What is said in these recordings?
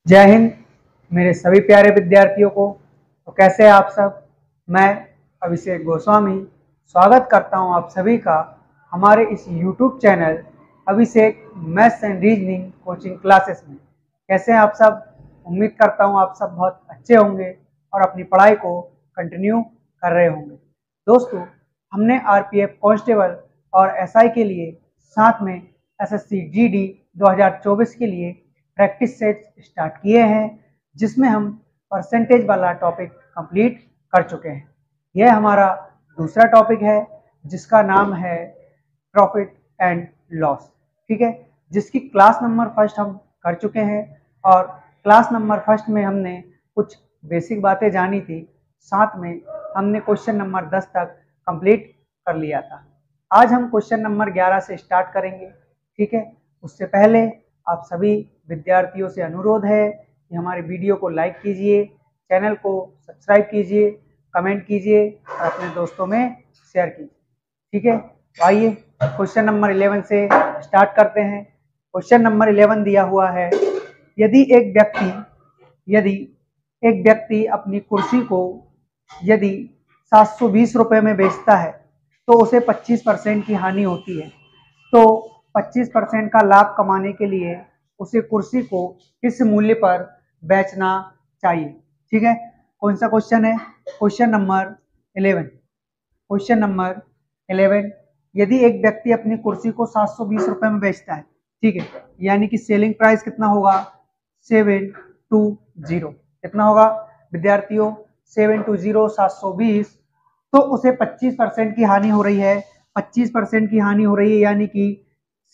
जय हिंद मेरे सभी प्यारे विद्यार्थियों को। तो कैसे हैं आप सब। मैं अभिषेक गोस्वामी स्वागत करता हूं आप सभी का हमारे इस YouTube channel Abhishek maths and reasoning coaching classes में। कैसे हैं आप सब। उम्मीद करता हूं आप सब बहुत अच्छे होंगे और अपनी पढ़ाई को कंटिन्यू कर रहे होंगे। दोस्तों, हमने RPF कांस्टेबल और SI के लिए साथ में SSC GD 2024 के लिए प्रैक्टिस सेट स्टार्ट किए हैं, जिसमें हम परसेंटेज वाला टॉपिक कंप्लीट कर चुके हैं। यह हमारा दूसरा टॉपिक है जिसका नाम है प्रॉफिट एंड लॉस। ठीक है, जिसकी क्लास नंबर फर्स्ट हम कर चुके हैं और क्लास नंबर फर्स्ट में हमने कुछ बेसिक बातें जानी थी। साथ में हमने क्वेश्चन नंबर 10 तक कंप्लीट कर लिया था। आज हम क्वेश्चन नंबर 11 से स्टार्ट करेंगे। ठीक है, उससे पहले आप सभी विद्यार्थियों से अनुरोध है कि हमारे वीडियो को लाइक कीजिए, चैनल को सब्सक्राइब कीजिए, कमेंट कीजिए और अपने दोस्तों में शेयर कीजिए। ठीक है, तो आइए क्वेश्चन नंबर 11 से स्टार्ट करते हैं। क्वेश्चन नंबर 11 दिया हुआ है, यदि एक व्यक्ति अपनी कुर्सी को यदि 720 रुपये में बेचता है तो उसे 25% की हानि होती है। तो 25% का लाभ कमाने के लिए उसे कुर्सी को किस मूल्य पर बेचना चाहिए। ठीक है, कौन सा क्वेश्चन है। Question number 11। क्वेश्चन नंबर 11, यदि एक व्यक्ति अपनी कुर्सी को 720 रुपये में बेचता है, ठीक है, यानी कि सेलिंग प्राइस कितना होगा 720। कितना होगा विद्यार्थियों 720 720। तो उसे 25% की हानि हो रही है। 25% की हानि हो रही है यानी कि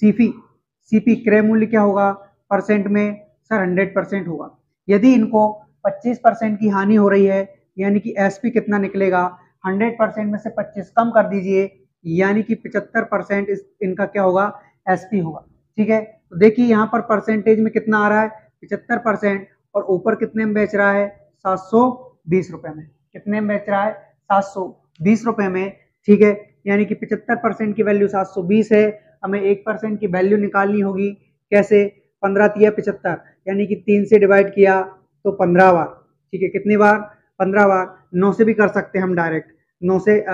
सीपी क्रय मूल्य क्या होगा परसेंट में सर 100% होगा। यदि इनको 25% की हानि हो रही है यानी कि एसपी कितना निकलेगा 100% में से 25 कम कर दीजिए यानी कि 75% इनका क्या होगा एसपी होगा। ठीक है, तो देखिए यहाँ पर परसेंटेज में कितना आ रहा है 75% और ऊपर कितने में बेच रहा है 720 रुपए में। कितने में बेच रहा है 720 रुपए में। ठीक है, यानी कि 75% की वैल्यू 720 है। हमें 1% की वैल्यू निकालनी होगी। कैसे 15 तिया 75 यानी कि 3 से डिवाइड किया तो 15 बार। ठीक है, कितनी बार 15 बार। 9 से भी कर सकते हैं हम डायरेक्ट। 9 से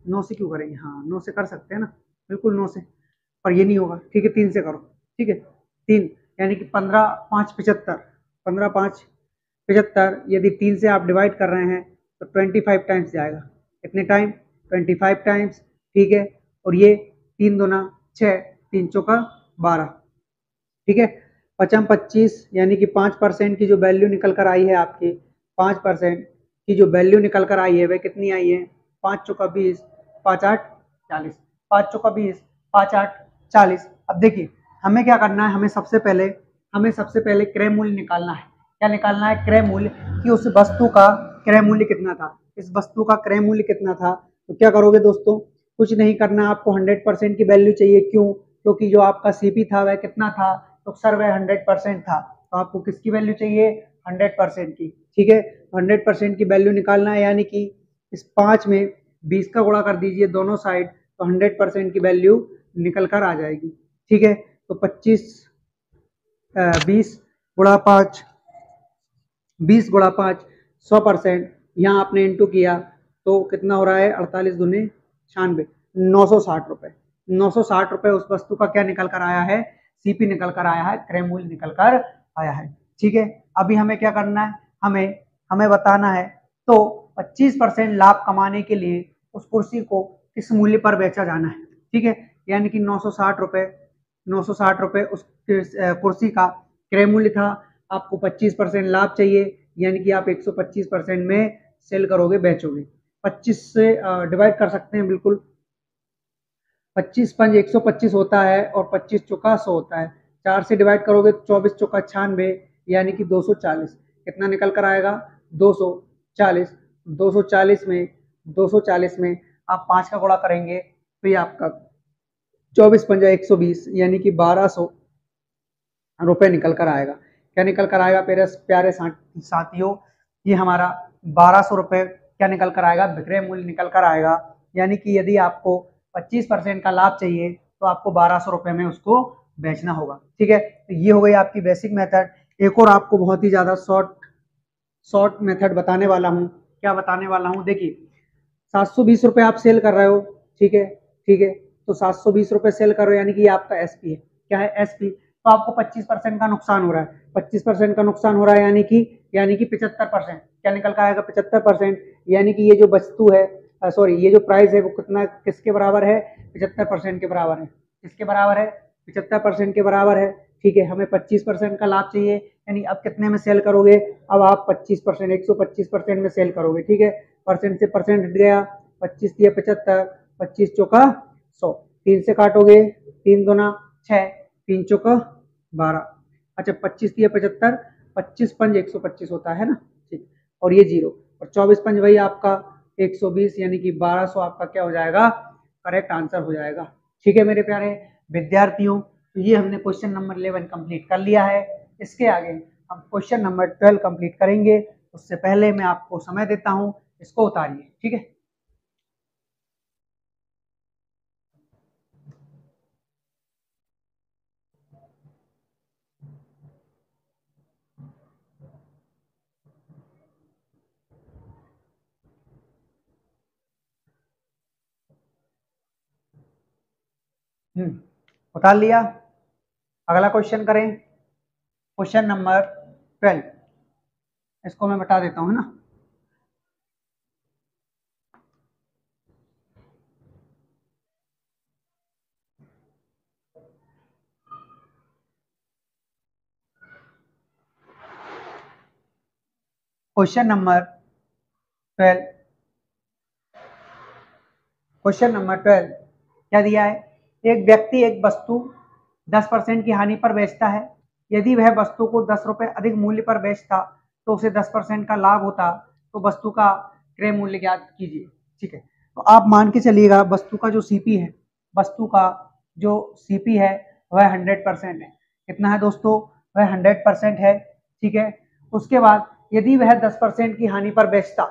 9 से क्यों करेंगे, हाँ 9 से कर सकते हैं ना, बिल्कुल 9 से, पर ये नहीं होगा। ठीक है, 3 से करो। ठीक है, 3 यानी कि 15 5 75, 15 5 75। यदि 3 से आप डिवाइड कर रहे हैं तो 25 टाइम्स जाएगा। कितने टाइम 25 टाइम्स। ठीक है, और ये 3 दूना 6, 3 चौका 12। ठीक है, 55 25 यानी कि 5% की जो वैल्यू निकल कर आई है आपकी, 5% की जो वैल्यू निकल कर आई है वह कितनी आई है 5 चौका 20, 5 8 40, 5 चौका 20, 5 8 40। अब देखिए हमें क्या करना है, हमें सबसे पहले क्रय मूल्य निकालना है। क्या निकालना है क्रय मूल्य, कि उस वस्तु का क्रय मूल्य कितना था, इस वस्तु का क्रय मूल्य कितना था। तो क्या करोगे दोस्तों, कुछ नहीं करना, आपको 100% की वैल्यू चाहिए। क्यों, क्योंकि जो आपका सीपी था वह कितना था, तो सर वह 100% था। तो आपको किसकी वैल्यू चाहिए 100% की। ठीक है, 100% की वैल्यू निकालना है यानी कि इस 5 में 20 का गुणा कर दीजिए दोनों साइड, तो 100% की वैल्यू निकल कर आ जाएगी। ठीक है, तो 20 गुणा 5, 20 गुणा 5 100%। यहाँ आपने इंटू किया तो कितना हो रहा है 48 दूनी 96, 960 रुपए। 960 रुपए उस वस्तु का क्या निकल कर आया है, सीपी निकल कर आया है, क्रय मूल्य निकल कर आया है। ठीक है, अभी हमें क्या करना है, हमें बताना है। तो 25% लाभ कमाने के लिए उस कुर्सी को किस मूल्य पर बेचा जाना है। ठीक है, यानी कि 960 रुपए उस कुर्सी का क्रय मूल्य था। आपको 25% लाभ चाहिए यानी कि आप 125% में सेल करोगे, बेचोगे। 25 से डिवाइड कर सकते हैं, बिल्कुल 25 पंज 125 होता है और 25 चौका 100 होता है। 4 से डिवाइड करोगे 24 चौका 96 यानी कि 240। कितना निकल कर आएगा 240। 240 में आप 5 का गुणा करेंगे तो ये आपका 24 पंजा 120 यानी कि 1200 रुपए निकल कर आएगा। क्या निकल कर आएगा प्यारे साथियों, ये हमारा 1200 रुपए क्या निकल कर आएगा, विक्रय मूल्य निकल कर आएगा। यानी कि यदि आपको 25% का लाभ चाहिए तो आपको 1200 रुपए में उसको बेचना होगा। ठीक है, तो ये हो गई आपकी बेसिक मेथड। एक और आपको बहुत ही ज्यादा शॉर्ट मेथड बताने वाला हूँ। क्या बताने वाला हूँ, देखिए 720 रुपये आप सेल कर रहे हो, ठीक है, ठीक है, तो 720 रुपये सेल कर रहे हो यानी कि ये आपका एसपी है। क्या है, एसपी। तो आपको 25% का नुकसान हो रहा है, 25% का नुकसान हो रहा है यानी कि 75%। क्या निकल कर आएगा, 75%। यानी कि ये जो वस्तु है, सॉरी, ये जो प्राइस है वो कितना, किसके बराबर है, 75% के बराबर है। किसके बराबर है, 75% के बराबर है। ठीक है, हमें 25% का लाभ चाहिए, यानी अब कितने में सेल करोगे, अब आप 25%, 125% में सेल करोगे। ठीक है, परसेंट से परसेंट हट गया, 25 दिया 75, 25 चौका 100, 3 से काटोगे, 3 दूना 6, 3 चौका 12। अच्छा, 25 दिया 75, 25 पंज 125 होता है ना, ठीक। और ये 0, और 24 पंज वही आपका 120, यानी कि 1200 आपका क्या हो जाएगा, करेक्ट आंसर हो जाएगा। ठीक है मेरे प्यारे विद्यार्थियों, तो ये हमने क्वेश्चन नंबर 11 कंप्लीट कर लिया है। इसके आगे हम क्वेश्चन नंबर 12 कंप्लीट करेंगे। उससे पहले मैं आपको समय देता हूं, इसको उतारिए। ठीक है, उतार लिया। अगला क्वेश्चन करें, क्वेश्चन नंबर 12। इसको मैं बता देता हूँ, है ना। क्वेश्चन नंबर 12, क्वेश्चन नंबर 12 क्या दिया है, एक व्यक्ति एक वस्तु 10% की हानि पर बेचता है। यदि वह वस्तु को 10 रुपए अधिक मूल्य पर बेचता तो उसे 10% का लाभ होता। तो वस्तु का क्रय मूल्य ज्ञात कीजिए। ठीक है, तो आप मान के चलिएगा वस्तु का जो सीपी है, वस्तु का जो सीपी है वह 100% है। कितना है दोस्तों, वह 100% है। ठीक है, उसके बाद यदि वह 10% की हानि पर बेचता,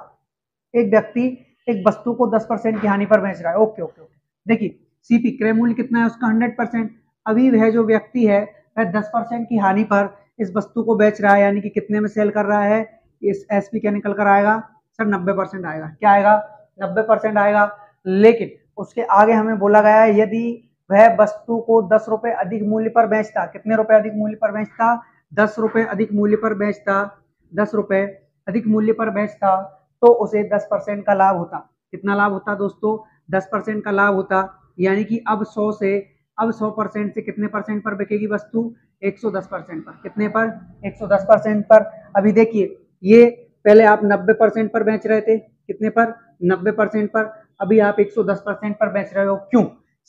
एक व्यक्ति एक वस्तु को 10% की हानि पर बेच रहा है। ओके ओके ओके, देखिए सीपी क्रय मूल्य कितना है उसका, 100%। अभी वह जो व्यक्ति है वह 10% की हानि पर इस वस्तु को बेच रहा है, यानी कि कितने में सेल कर रहा है, इस एसपी क्या निकल कर आएगा सर, 90% आएगा। क्या आएगा, 90% आएगा। लेकिन उसके आगे हमें बोला गया है यदि वह वस्तु को 10 रुपए अधिक मूल्य पर बेचता, कितने रुपए अधिक मूल्य पर बेचता, 10 रुपए अधिक मूल्य पर बेचता, 10 रुपए अधिक मूल्य पर बेचता, तो उसे 10% का लाभ होता। कितना लाभ होता दोस्तों, 10% का लाभ होता। यानी कि अब 100% से कितने परसेंट पर बिकेगी वस्तु, 110% पर। कितने पर, 110% पर। अभी देखिए, ये पहले आप 90% पर बेच रहे थे, कितने पर, 90% पर। अभी आप 110% पर बेच रहे हो, क्यों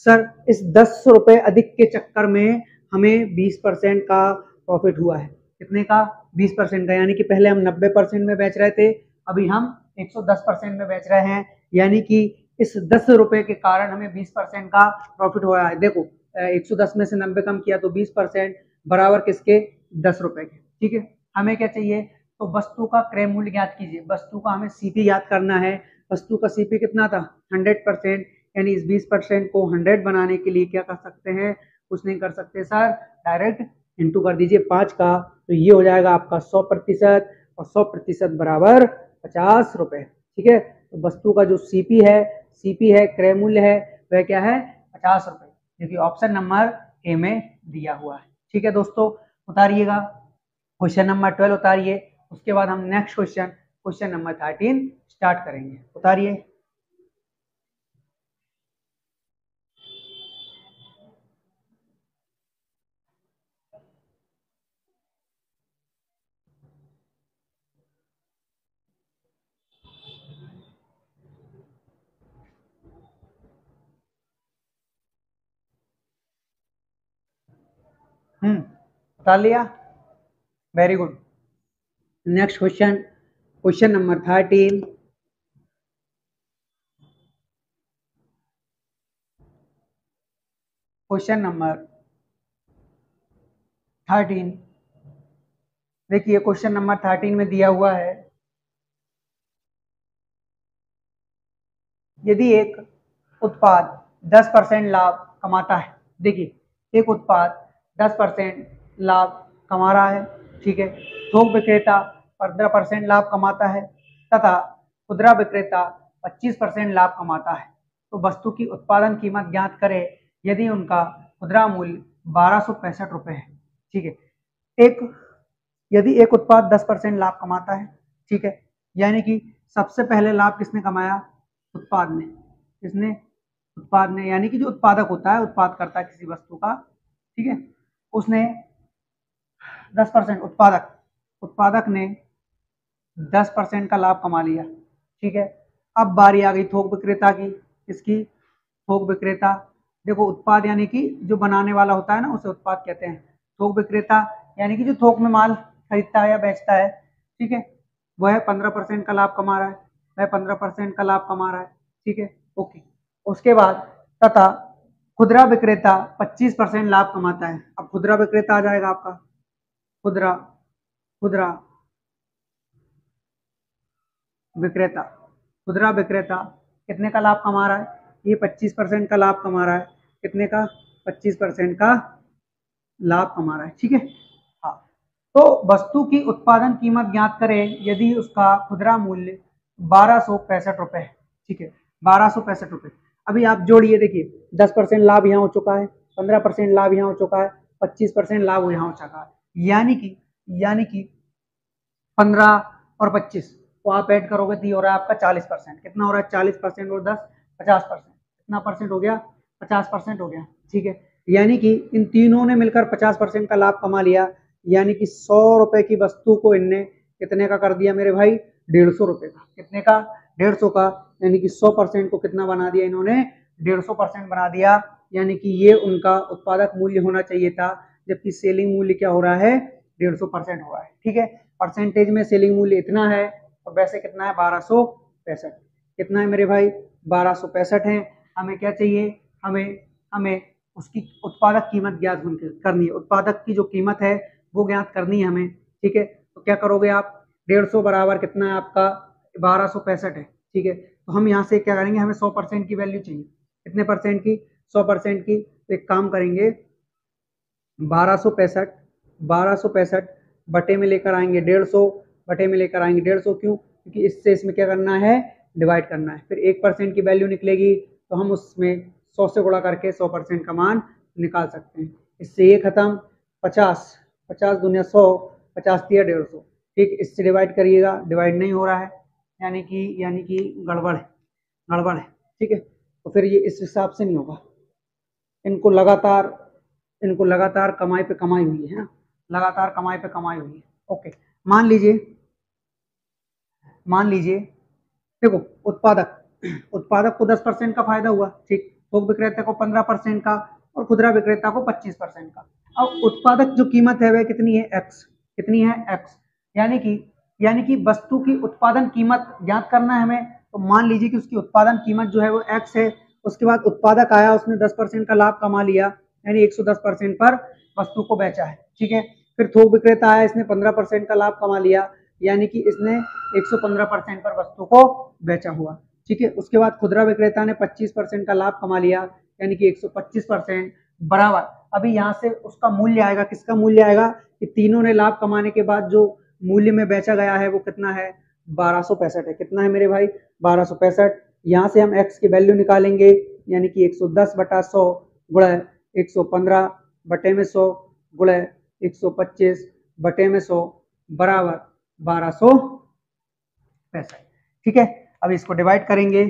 सर, इस 10 रुपए अधिक के चक्कर में हमें 20% का प्रॉफिट हुआ है। कितने का, 20% का। यानी कि पहले हम 90% में बेच रहे थे, अभी हम 110% में बेच रहे हैं। यानी कि इस 10 रुपए के कारण हमें 20% का प्रॉफिट हो रहा है। देखो 110 में से 90 कम किया तो 20% बराबर किसके, 10 रुपए के। ठीक है, हमें क्या चाहिए, तो वस्तु का क्रय मूल्य ज्ञात कीजिए। वस्तु का हमें सीपी याद करना है। वस्तु का सीपी कितना था, 100%। यानी इस 20% को 100 बनाने के लिए क्या कर सकते हैं, कुछ नहीं कर सकते सर, डायरेक्ट इंटू कर दीजिए 5 का, तो ये हो जाएगा आपका 100%, और 100% बराबर 50 रुपए। ठीक है, तो वस्तु का जो सीपी है क्रय मूल्य है, वह क्या है, 50 रुपए, जो कि ऑप्शन नंबर ए में दिया हुआ है। ठीक है दोस्तों, उतारिएगा क्वेश्चन नंबर 12 उतारिए। उसके बाद हम next question, question number 13 start करेंगे। उतारिए। उतार लिया, very good. Next question, question number 13। Question number 13, देखिए क्वेश्चन नंबर 13 में दिया हुआ है, यदि एक उत्पाद 10% लाभ कमाता है। देखिए एक उत्पाद 10% लाभ कमा रहा है, ठीक है। थोक विक्रेता 15% लाभ कमाता है तथा खुदरा विक्रेता 25% लाभ कमाता है। तो वस्तु की उत्पादन कीमत ज्ञात करें यदि उनका खुदरा मूल्य 1265 रुपए है। ठीक है। एक यदि एक उत्पाद 10% लाभ कमाता है, ठीक है, यानी कि सबसे पहले लाभ किसने कमाया? उत्पाद ने। किसने? उत्पाद ने, यानी कि जो उत्पादक होता है, उत्पाद करता है किसी वस्तु का, ठीक है, उसने 10% उत्पादक उत्पादक ने 10% का लाभ कमा लिया। ठीक है। अब बारी आ गई थोक विक्रेता की। इसकी थोक विक्रेता, देखो उत्पाद यानी कि जो बनाने वाला होता है ना, उसे उत्पाद कहते हैं। थोक विक्रेता यानी कि जो थोक में माल खरीदता है या बेचता है, ठीक है, वह 15% का लाभ कमा रहा है। वह 15% का लाभ कमा रहा है। ठीक है, ओके। उसके बाद तथा खुदरा विक्रेता 25% लाभ कमाता है। अब खुदरा विक्रेता आ जाएगा आपका। खुदरा खुदरा विक्रेता खुदरा विक्रेता कितने का लाभ कमा रहा है? ये 25% का लाभ कमा रहा है। कितने का? 25% का लाभ कमा रहा है। ठीक है। हाँ, तो वस्तु की उत्पादन कीमत ज्ञात करें यदि उसका खुदरा मूल्य 1265 रुपए है। ठीक है, 1265 रुपए। अभी आप जोड़िए, देखिए 10% लाभ यहाँ हो चुका है, 15% लाभ यहाँ हो चुका है, 25% लाभ यहाँ हो चुका है, यानी कि 15 और 25 तो आप ऐड करोगे तो ये हो रहा है आपका 40%। कितना हो रहा है? 40% और 10 50%। कितना परसेंट हो गया? 50% हो गया। ठीक है, यानी कि इन तीनों ने मिलकर 50% का लाभ कमा लिया। यानी कि 100 रुपए की वस्तु को इनने कितने का कर दिया मेरे भाई? 150 रुपए का। कितने का? 150 का। यानी कि 100% को कितना बना दिया इन्होंने? 150% बना दिया। यानी कि ये उनका उत्पादक मूल्य होना चाहिए था, जबकि सेलिंग मूल्य क्या हो रहा है? 150% हो रहा है। ठीक है, परसेंटेज में सेलिंग मूल्य इतना है और वैसे कितना है? 1265। कितना है मेरे भाई? 1265 है। हमें क्या चाहिए? हमें हमें उसकी उत्पादक कीमत ज्ञात करनी है। उत्पादक की जो कीमत है वो ज्ञात करनी है हमें। ठीक है, तो क्या करोगे आप? 150 बराबर कितना है आपका? 1265 है। ठीक है, तो हम यहाँ से क्या करेंगे? हमें 100% की वैल्यू चाहिए। कितने परसेंट की? 100% की। तो एक काम करेंगे, 1265 बटे में लेकर आएंगे 150, बटे में लेकर आएंगे 150। क्यों? क्योंकि इससे इसमें क्या करना है? डिवाइड करना है। फिर 1% की वैल्यू निकलेगी तो हम उसमें 100 से गुणा करके 100% का मान निकाल सकते हैं। इससे ये खत्म। 50 50 दुनिया 100, 50 दिया 150। ठीक, इससे डिवाइड करिएगा, डिवाइड नहीं हो रहा है, यानी कि गड़बड़ है, गड़बड़ है। ठीक है, तो फिर ये इस हिसाब से नहीं होगा। इनको लगातार इनको लगातार कमाई पे कमाई हुई है ना, लगातार कमाई पे कमाई हुई है। ओके, मान लीजिए मान लीजिए देखो, उत्पादक उत्पादक को 10% का फायदा हुआ। ठीक, थोक विक्रेता को 15% का और खुदरा विक्रेता को 25% का। अब उत्पादक जो कीमत है वह कितनी है? एक्स। कितनी है? एक्स। यानी कि वस्तु की उत्पादन कीमत ज्ञात करना है हमें। तो मान लीजिए कि उसकी उत्पादन कीमत जो है वो एक्स है। उसके बाद उत्पादक आया, उसने 10% का लाभ कमा लिया, यानी 110% पर वस्तु को बेचा है। ठीक है, फिर थोक विक्रेता आया, इसने 15% का लाभ कमा लिया, यानी कि इसने 115% पर वस्तु को बेचा हुआ। ठीक है, उसके बाद खुदरा विक्रेता ने 25% का लाभ कमा लिया, यानी कि 125% बराबर। अभी यहाँ से उसका मूल्य आएगा। किसका मूल्य आएगा? कि तीनों ने लाभ कमाने के बाद जो मूल्य में बेचा गया है वो कितना है? 1265 है। कितना है मेरे भाई? 1265। यहाँ से हम एक्स की वैल्यू निकालेंगे, यानी कि 110 बटा 100 गुणा 115 बटे में 100 गुणा 125 बटे में 100 बराबर 1265। ठीक है, अब इसको डिवाइड करेंगे।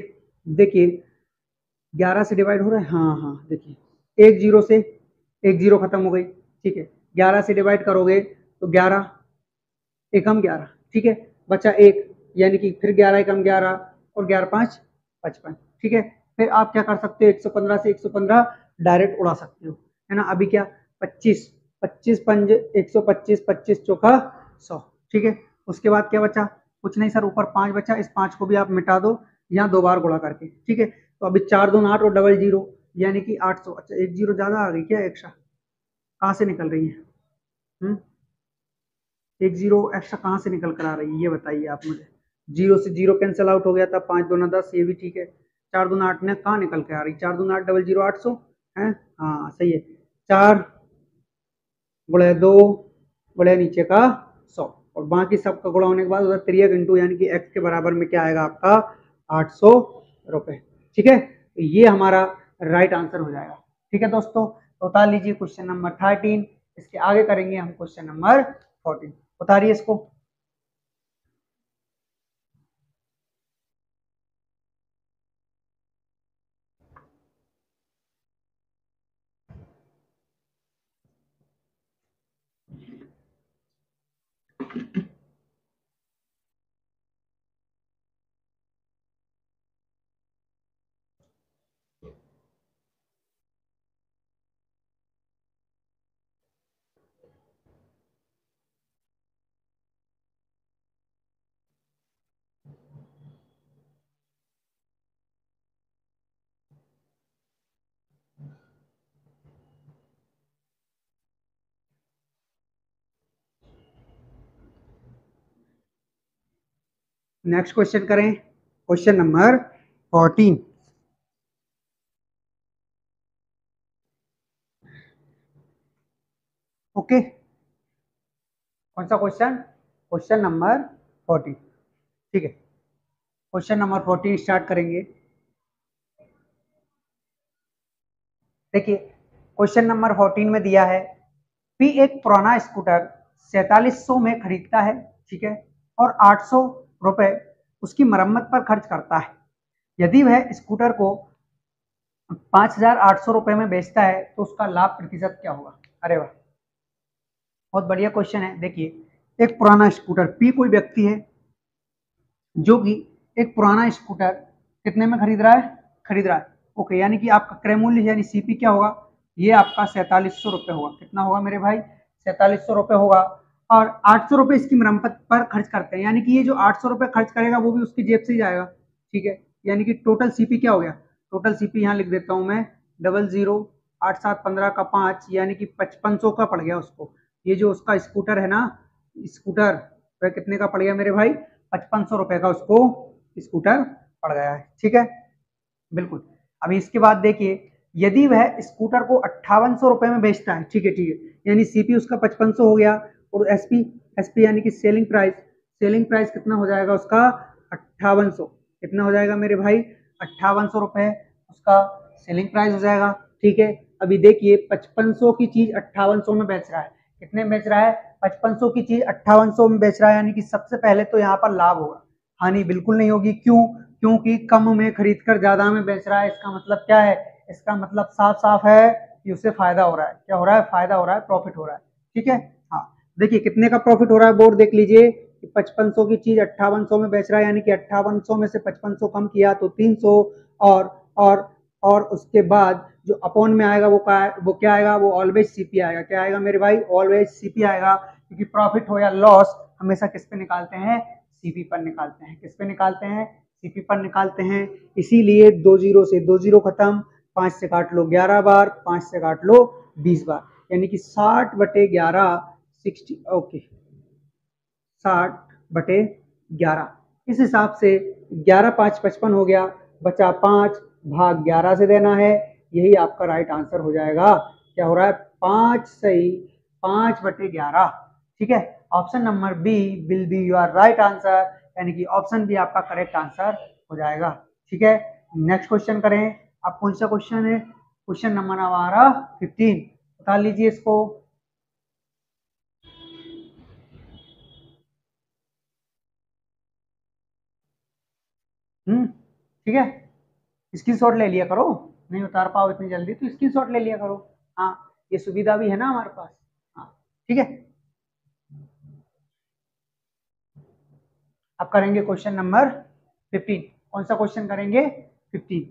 देखिए 11 से डिवाइड हो रहा है। हाँ हाँ, देखिए एक जीरो से एक जीरो खत्म हो गई। ठीक है, 11 से डिवाइड करोगे तो 11 एकम 11। ठीक है, बचा एक, यानी कि फिर 11 एकम 11 और 11 5 55। ठीक है, फिर आप क्या कर सकते हो? 115 से 115 डायरेक्ट उड़ा सकते हो, है ना। अभी क्या? 25 25 पंज 125, 25 चौका 100। ठीक है, उसके बाद क्या बचा? कुछ नहीं सर, ऊपर 5 बचा। इस 5 को भी आप मिटा दो यहाँ 2 बार गुणा करके। ठीक है, तो अभी 4 2 8 और डबल जीरो, यानी कि 800। अच्छा, एक जीरो ज्यादा आ गई क्या? एक्स्ट्रा कहाँ से निकल रही है? एक जीरो एक्स्ट्रा कहाँ से निकल कर आ रही है, ये बताइए आप मुझे। जीरो से जीरो कैंसिल आउट हो गया था, 5 दूना 10, ये भी ठीक है। 4 दूना 8 ने कहाँ निकल के आ रही? 4 दूना 8 डबल जीरो 800 है। हाँ सही है। 4 गुणे 2 गुणा नीचे का 100 और बाकी सब का गुणा होने के बाद उधर 3 इंटू यानी कि x के बराबर में क्या आएगा आपका 800 रुपए। ठीक है, तो ये हमारा राइट आंसर हो जाएगा। ठीक है दोस्तों, तो उतार लीजिए क्वेश्चन नंबर 13। इसके आगे करेंगे हम क्वेश्चन नंबर 14। उतारिए इसको। नेक्स्ट क्वेश्चन करें, क्वेश्चन नंबर 14। ओके, कौन सा क्वेश्चन? Question number 14। ठीक है, क्वेश्चन नंबर 14 स्टार्ट करेंगे। देखिए, क्वेश्चन नंबर 14 में दिया है पी एक पुराना स्कूटर 4700 में खरीदता है, ठीक है, और 800 रुपए उसकी मरम्मत पर खर्च करता है। यदि वह स्कूटर को 5800 रुपए में बेचता है तो उसका लाभ प्रतिशत क्या होगा? अरे वाह, बहुत बढ़िया क्वेश्चन है। देखिए, एक पुराना स्कूटर, पी कोई व्यक्ति है जो कि एक पुराना स्कूटर कितने में खरीद रहा है? ओके, यानी कि आपका क्रय मूल्य यानी सीपी क्या होगा? ये आपका 4700 रुपये होगा। कितना होगा मेरे भाई? 4700 रुपये होगा। और 800 रुपये इसकी मरम्मत पर खर्च करते हैं, यानी कि ये जो 800 रुपये खर्च करेगा वो भी उसकी जेब से ही जाएगा। ठीक है, यानी कि टोटल सीपी क्या हो गया? टोटल सीपी यहाँ लिख देता हूँ मैं, 00 8 7 15 का 5 यानी कि 5500 का पड़ गया उसको। ये जो उसका स्कूटर है ना, स्कूटर वह कितने का पड़ गया मेरे भाई? 5500 रुपये का उसको स्कूटर पड़ गया है। ठीक है, बिल्कुल। अभी इसके बाद देखिए, यदि वह स्कूटर को 5800 रुपए में बेचता है, ठीक है, यानी सीपी उसका 5500 हो गया, और एसपी एसपी यानी कि सेलिंग प्राइस कितना हो जाएगा उसका? 5800। कितना हो जाएगा मेरे भाई? 5800 रुपए उसका सेलिंग प्राइस हो जाएगा। ठीक है, अभी देखिए 5500 की चीज 5800 में बेच रहा है। कितने में बेच रहा है? 5500 की चीज 5800 में बेच रहा है, यानी कि सबसे पहले तो यहाँ पर लाभ होगा, हानि बिल्कुल नहीं होगी। क्यों? क्योंकि कम में खरीदकर ज्यादा में बेच रहा है। इसका मतलब क्या है? इसका मतलब साफ साफ है कि उसे फायदा हो रहा है। क्या हो रहा है? फायदा हो रहा है, प्रॉफिट हो रहा है। ठीक है, हाँ। देखिए कितने का प्रॉफिट हो रहा है, बोर्ड देख लीजिए। 5500 की चीज 5800 में बेच रहा है, यानी कि 5800 में से 5500 कम किया तो 300, और और और उसके बाद जो अपॉन में आएगा वो क्या आएगा? वो ऑलवेज सीपी आएगा। क्या आएगा मेरे भाई? ऑलवेज सीपी आएगा, क्योंकि प्रॉफिट हो या लॉस हमेशा किस पे निकालते हैं? सीपी पर निकालते हैं। किस पे निकालते हैं? सीपी पर निकालते हैं। इसीलिए 20 से 20 खत्म, 5 से काट लो 11 बार, 5 से काट लो 20 बार, यानी कि 60/11 60। ओके, 60/11। इस हिसाब से 11 5 55 हो गया, बचा 5 भाग 11 से देना है। यही आपका राइट आंसर हो जाएगा। क्या हो रहा है? 5 सही, 5/11। ठीक है, option number B will be your right answer, यानी कि ऑप्शन बी आपका करेक्ट आंसर हो जाएगा। ठीक है, नेक्स्ट क्वेश्चन करें। अब कौन सा क्वेश्चन है? क्वेश्चन नंबर हमारा 15। बता लीजिए इसको। ठीक है, स्क्रीनशॉट ले लिया करो। नहीं उतार पाओ इतनी जल्दी तो स्क्रीनशॉट ले लिया करो। हाँ, ये सुविधा भी है ना हमारे पास। हाँ, ठीक है। अब करेंगे क्वेश्चन नंबर 15। कौन सा क्वेश्चन करेंगे? 15।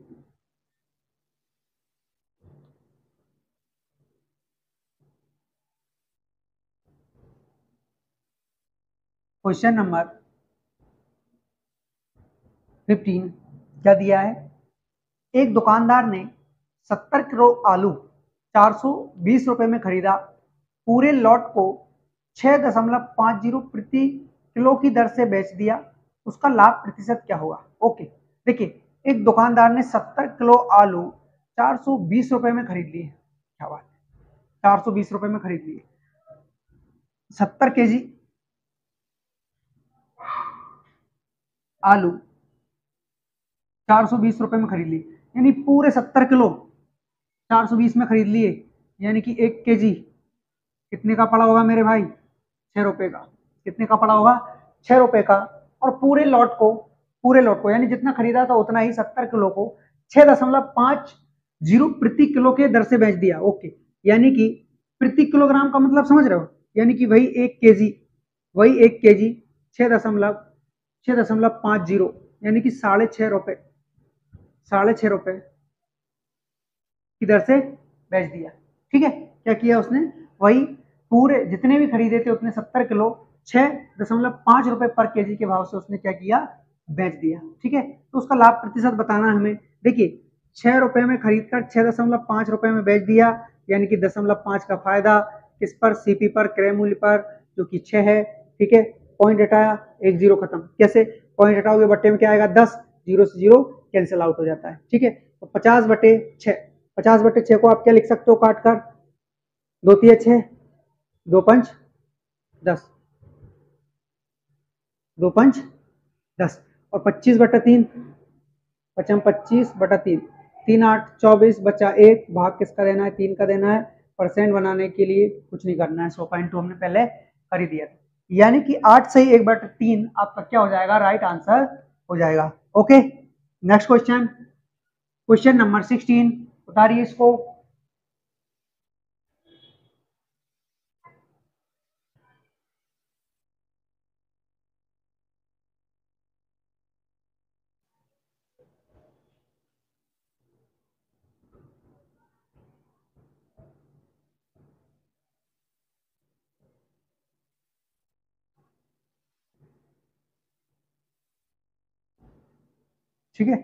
क्वेश्चन नंबर 15 क्या दिया है? एक दुकानदार ने 70 किलो आलू 420 रुपए में खरीदा। पूरे लॉट को 6.50 प्रति किलो की दर से बेच दिया। उसका लाभ प्रतिशत क्या होगा? ओके, देखिए, एक दुकानदार ने 70 किलो आलू 420 रुपए में खरीद लिए। क्या बात है, 420 रुपए में खरीद लिए। 70 केजी आलू 420 रुपए में खरीद ली, यानी पूरे 70 किलो 420 में खरीद लिए, यानी कि 1 केजी कितने का पड़ा होगा मेरे भाई? 6 रुपए का। कितने का पड़ा होगा? 6 रुपए का। और पूरे लॉट को यानी जितना खरीदा था उतना ही 70 किलो को 6.50 प्रति किलो के दर से बेच दिया। ओके, यानी कि प्रति किलोग्राम का मतलब समझ रहे हो, यानी कि वही 1 केजी 6.50 यानी कि 6.5 रुपए 6.5 रुपए की दर से बेच दिया। ठीक है, क्या किया उसने? वही पूरे जितने भी खरीदे थे उतने 70 किलो 6.5 रुपए पर केजी के भाव से उसने क्या किया? बेच दिया। ठीक है, तो उसका लाभ प्रतिशत बताना हमें। देखिए 6 रुपए में खरीद कर 6.5 रुपए में बेच दिया, यानी कि 0.5 का फायदा किस पर? सीपी पर, क्रय मूल्य पर, जो कि 6 है। ठीक है, पॉइंट हटाया, 1 जीरो खत्म। कैसे पॉइंट हटाओगे? बट्टे में क्या आएगा? 10, जीरो से जीरो कैंसिल आउट हो जाता है। ठीक है, तो 50/6 50/6 को आप क्या लिख सकते हो? काट कर 2 तिया 6, 2 पंच 10, 2 पंच 10 और 25/3 पचम 25/3 3 8 24 बचा 1 भाग किसका देना है? 3 का देना है। परसेंट बनाने के लिए कुछ नहीं करना है, 100.2 हमने पहले कर ही दिया था, यानी कि 8 सही 1/3 आपका क्या हो जाएगा? राइट आंसर हो जाएगा। Okay, next question, question number 16 उतारिए इसको। ठीक है,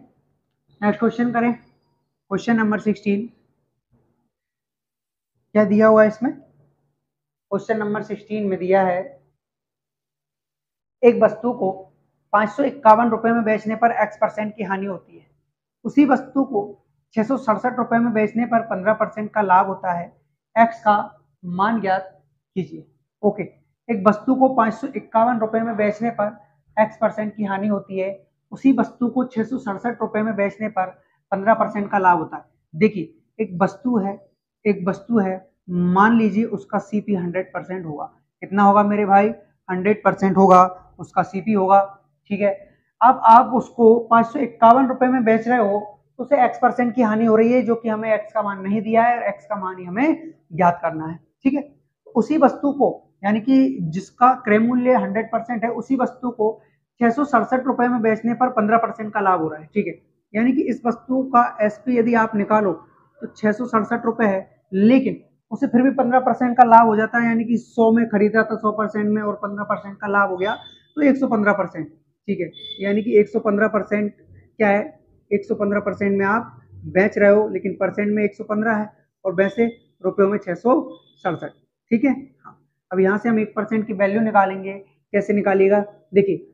नेक्स्ट क्वेश्चन करें। क्वेश्चन नंबर 16 क्या दिया हुआ है इसमें? क्वेश्चन नंबर 16 में दिया है एक वस्तु को 551 रुपए में बेचने पर x% की हानि होती है, उसी वस्तु को 667 रुपए में बेचने पर 15% का लाभ होता है, x का मान ज्ञात कीजिए। ओके, एक वस्तु को 551 रुपए में बेचने पर x% की हानि होती है, उसी वस्तु को 667 रुपए में बेचने पर 15% का लाभ होता है। देखिए एक वस्तु है, मान लीजिए उसका सीपी 100% होगा। कितना होगा मेरे भाई? 100% होगा उसका सीपी होगा। ठीक है, अब आप उसको 551 रुपए में बेच रहे हो, तो उसे x% की हानि हो रही है, जो कि हमें x का मान नहीं दिया है, x का मान ही हमें ज्ञात करना है। ठीक है, उसी वस्तु को यानी कि जिसका क्रय मूल्य 100% है, उसी वस्तु को 667 रुपए में बेचने पर 15% का लाभ हो रहा है। ठीक है, यानी कि इस वस्तु का एसपी यदि आप निकालो तो 667 रुपए है, लेकिन उसे फिर भी 15% का लाभ हो जाता है, यानी कि 100 में खरीदा था 100% में और 15% का लाभ हो गया तो 115%। ठीक है, यानी कि 115% क्या है? 115% में आप बेच रहे हो, लेकिन परसेंट में 115 है और वैसे रुपयों में 667। ठीक है, हाँ, अब यहाँ से हम 1% की वैल्यू निकालेंगे। कैसे निकालिएगा? देखिए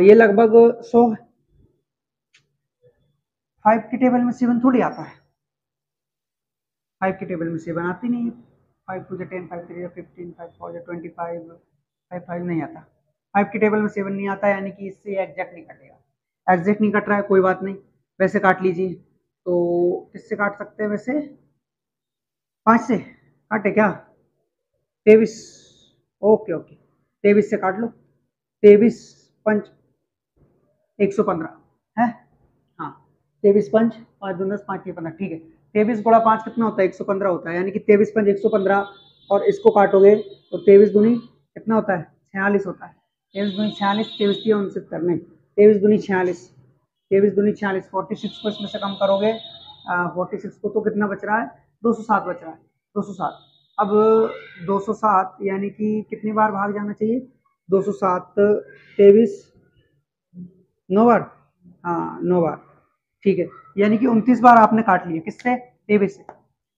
ये लगभग 100 है। 5 की टेबल में 7 थोड़ी आता है, 5 की टेबल में 7 आती नहीं है। 5 2 10, 5 3 15, 5 4 25, 5 5 नहीं आता। 5 की टेबल में 7 नहीं आता, यानी कि इससे एग्जैक्ट नहीं कटेगा। एग्जैक्ट नहीं कट रहा है, कोई बात नहीं, वैसे काट लीजिए। तो किससे काट सकते हैं वैसे? 5 से काटे क्या? 23। ओके ओके, 23 से काट लो। 23 पंच 115 है। हाँ, 23 पंच 5 दूनी 10, 5 15। ठीक है, 23 गुणा 5 कितना होता है? 115 होता है, यानी कि 23 पंच 115 और इसको काटोगे तो 23 दूनी कितना होता है? 46 होता है। 23 दूनी 46, 23 69 नहीं, 23 दूनी 46, 23 दूनी 46। 46 को इसमें से कम करोगे 46 को तो कितना बच रहा है? 207 बच रहा है, 207। अब 207 यानी कि कितनी बार भाग जाना चाहिए? 207 23 9 बार, हाँ 9 बार। ठीक है, यानी कि 29 बार आपने काट लिए। किससे? 23 से।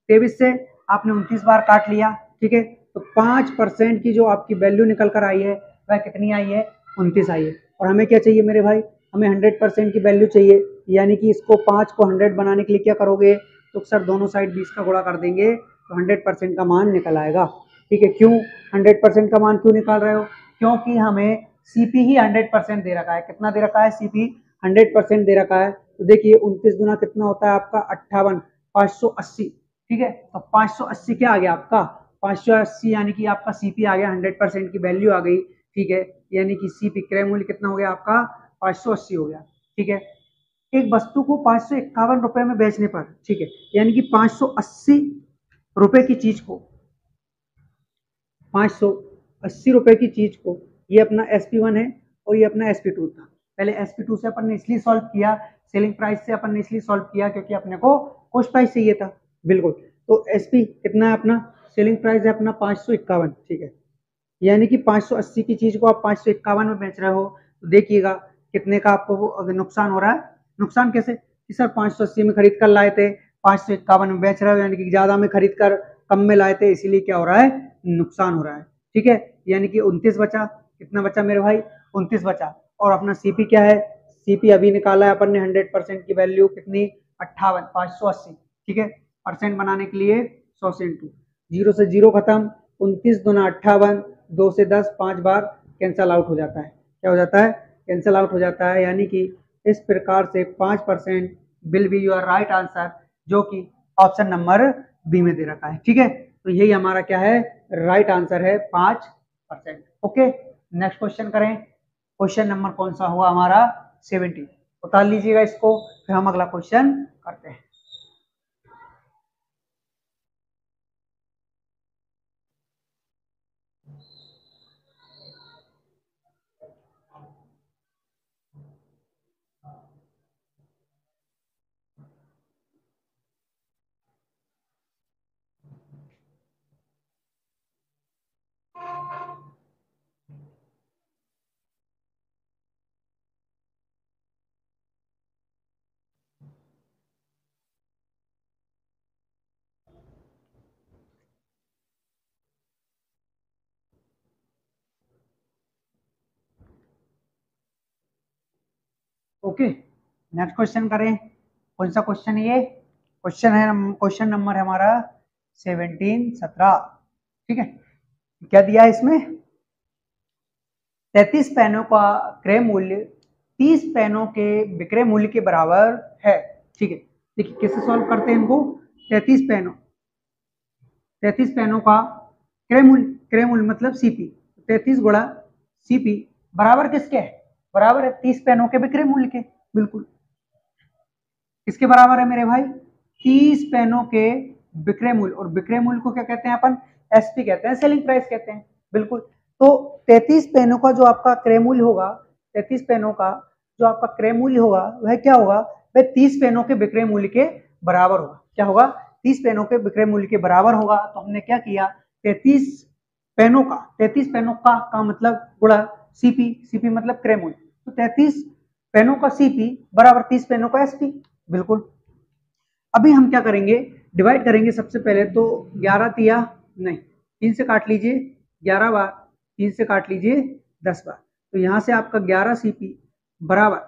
23 से आपने 29 बार काट लिया। ठीक है, तो 5% की जो आपकी वैल्यू निकल कर आई है वह कितनी आई है? 29 आई है। और हमें क्या चाहिए मेरे भाई? हमें 100% की वैल्यू चाहिए, यानी कि इसको 5 को 100 बनाने के लिए क्या करोगे? तो सर दोनों साइड 20 का गुणा कर देंगे तो 100% का मान निकल आएगा। ठीक है, क्यों 100% का मान क्यों निकाल रहे हो? क्योंकि हमें सीपी ही 100% दे रखा है। कितना दे रखा है? सीपी 100% दे रखा है। तो देखिए 29 गुना कितना होता है आपका? 58, 580। ठीक है, तो 580 क्या आ गया आपका? 580 यानी कि आपका सीपी आ गया, 100% की वैल्यू आ गई। ठीक है, यानी कि सीपी क्रय मूल्य कितना हो गया आपका? 580 हो गया। ठीक है, एक वस्तु को 551 रुपए में बेचने पर, ठीक है, यानी कि 580 रुपए की चीज को, 580 रुपए की चीज को, ये अपना SP1 है और ये अपना SP2 था। पहले SP2 से अपन ने इसलिए सॉल्व किया, सेलिंग प्राइस से अपन ने इसलिए सॉल्व किया क्योंकि अपने को कॉस्ट प्राइस चाहिए था। बिल्कुल, तो SP कितना है अपना? सेलिंग प्राइस है अपना 551। ठीक है, यानी कि 580 की चीज को आप 551 में बेच रहे हो, तो देखिएगा कितने का आपको वो अगर नुकसान हो रहा है। नुकसान कैसे कि सर 580 में खरीद कर लाए थे, 551 में बेच रहे हो, यानी कि ज्यादा में खरीद कर कम में लाए थे, इसीलिए क्या हो रहा है? नुकसान हो रहा है। ठीक है, यानी कि 29 बचा। कितना बचा मेरे भाई? 29 बचा। और अपना सीपी क्या है? सीपी अभी निकाला है अपन ने 100% की वैल्यू कितनी? 58, 580। ठीक है, परसेंट बनाने के लिए 100 से इंटू, जीरो से जीरो खत्म, 29 दूना 58, 2 से 10 5 बार कैंसल आउट हो जाता है। क्या हो जाता है? कैंसल आउट हो जाता है, यानी कि इस प्रकार से 5% will be your right answer, जो कि ऑप्शन नंबर बी में दे रखा है। ठीक है, तो यही हमारा क्या है? राइट आंसर है 5%। ओके, नेक्स्ट क्वेश्चन करें। क्वेश्चन नंबर कौन सा हुआ हमारा? 17। उतार लीजिएगा इसको, फिर हम अगला क्वेश्चन करते हैं। ओके, नेक्स्ट क्वेश्चन करें। कौन सा क्वेश्चन है ये? क्वेश्चन है, क्वेश्चन नंबर है हमारा 17 ठीक है, क्या दिया है इसमें? 33 पेनों का क्रय मूल्य 30 पेनों के विक्रय मूल्य के बराबर है। ठीक है, देखिए कैसे सॉल्व करते हैं इनको। 33 पेनों 33 पेनों का क्रय मूल्य मतलब सीपी, 33 गुणा सीपी बराबर किसके है? बराबर है 30 पेनों के विक्रय मूल्य के। बिल्कुल, किसके बराबर है मेरे भाई? 30 पेनों के विक्रय मूल्य, और विक्रय मूल्य को क्या कहते हैं अपन? एसपी कहते हैं, सेलिंग प्राइस कहते हैं। बिल्कुल, तो 33 पेनों का जो आपका क्रय मूल्य होगा, 33 पेनों का जो आपका क्रय मूल्य होगा वह क्या होगा? वह 30 पेनों के विक्रय मूल्य के बराबर होगा। क्या होगा? 30 पेनों के विक्रय मूल्य के बराबर होगा। तो हमने क्या किया? 33 पेनों का मतलब गुणा सीपी, सीपी मतलब क्रय मूल्य, तो 33 पेनों का सीपी बराबर 30 पेनों का एसपी। बिल्कुल, अभी हम क्या करेंगे? डिवाइड करेंगे। सबसे पहले तो 11 तिया नहीं, 3 से काट लीजिए 11 बार, 3 से काट लीजिए 10 बार, तो यहां से आपका 11 सीपी बराबर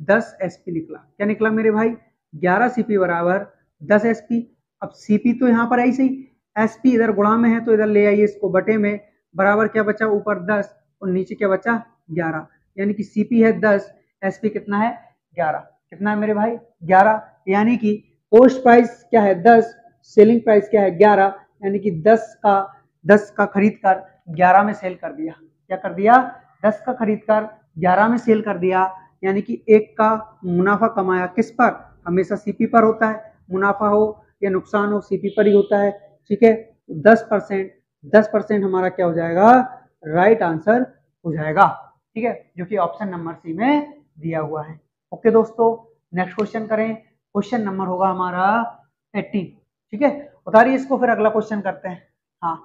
10 एसपी निकला। क्या निकला मेरे भाई? 11 सीपी बराबर 10 एसपी। अब सीपी तो यहाँ पर ऐसे ही, एसपी इधर गुणा में है तो इधर ले आइए इसको बटे में, बराबर क्या बचा? ऊपर 10 और नीचे क्या बचा? 11, यानी कि सीपी है 10, एसपी कितना है? 11। कितना है मेरे भाई? 11, यानी कि कॉस्ट प्राइस क्या है? 10, सेलिंग प्राइस क्या है? 11, यानी कि 10 का खरीद कर 11 में सेल कर दिया। क्या कर दिया? 10 का खरीद कर 11 में सेल कर दिया, यानी कि एक का मुनाफा कमाया। किस पर? हमेशा सीपी पर होता है, मुनाफा हो या नुकसान हो सीपी पर ही होता है। ठीक है, 10%, 10% हमारा क्या हो जाएगा? राइट आंसर हो जाएगा। ठीक है, जो कि ऑप्शन नंबर सी में दिया हुआ है। ओके दोस्तों, नेक्स्ट क्वेश्चन करें। क्वेश्चन नंबर होगा हमारा 18। ठीक है, उतारिए इसको, फिर अगला क्वेश्चन करते हैं। हाँ,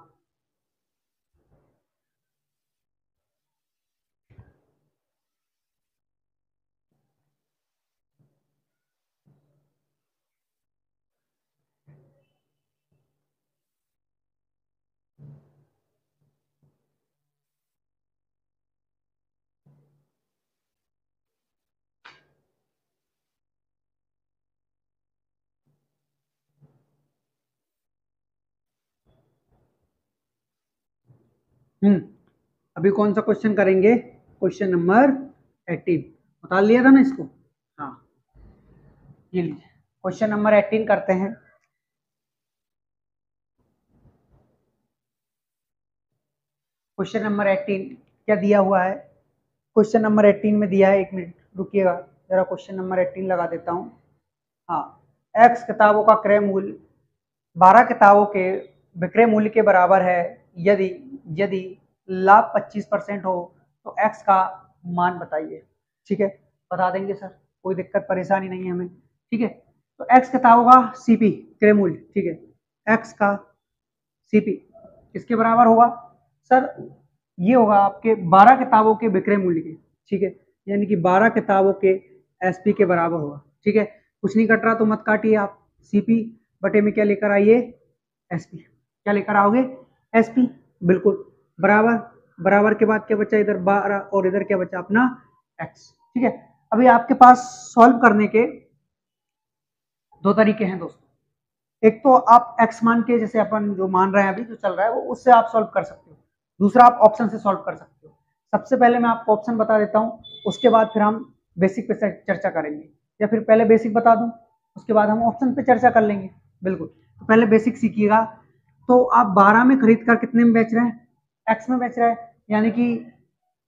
अभी कौन सा क्वेश्चन करेंगे? क्वेश्चन नंबर 18 बता लिया था ना इसको। हाँ, ये लीजिए क्वेश्चन नंबर 18 करते हैं। क्वेश्चन नंबर 18 क्या दिया हुआ है? क्वेश्चन नंबर 18 में दिया है, एक मिनट रुकिएगा जरा, क्वेश्चन नंबर 18 लगा देता हूँ। हाँ, एक्स किताबों का क्रय मूल्य 12 किताबों के विक्रय मूल्य के बराबर है यदि यदि लाभ 25% हो तो एक्स का मान बताइए। ठीक है, बता देंगे सर, कोई दिक्कत परेशानी नहीं है हमें। ठीक है, तो एक्स किताबों का सीपी क्रय मूल्य, ठीक है, एक्स का सीपी किसके बराबर होगा सर? ये होगा आपके 12 किताबों के विक्रय मूल्य के। ठीक है, यानी कि 12 किताबों के एसपी के बराबर होगा। ठीक है, कुछ नहीं कट रहा तो मत काटिए आप, सीपी बटे में क्या लेकर आइए? एसपी। क्या लेकर आओगे? एसपी, बिल्कुल। बराबर, बराबर के बाद क्या बचा इधर? 12, और इधर क्या बचा अपना? एक्स। ठीक है, अभी आपके पास सॉल्व करने के दो तरीके हैं दोस्तों। एक तो आप एक्स मान के, जैसे अपन जो मान रहे हैं अभी जो चल रहा है वो, उससे आप सॉल्व कर सकते हो। दूसरा, आप ऑप्शन से सॉल्व कर सकते हो। सबसे पहले मैं आपको ऑप्शन बता देता हूँ, उसके बाद फिर हम बेसिक पे चर्चा करेंगे, या फिर पहले बेसिक बता दूं उसके बाद हम ऑप्शन पे चर्चा कर लेंगे। बिल्कुल, तो पहले बेसिक सीखिएगा। तो आप 12 में खरीद कर कितने में बेच रहे हैं? एक्स में बेच रहे हैं, यानी कि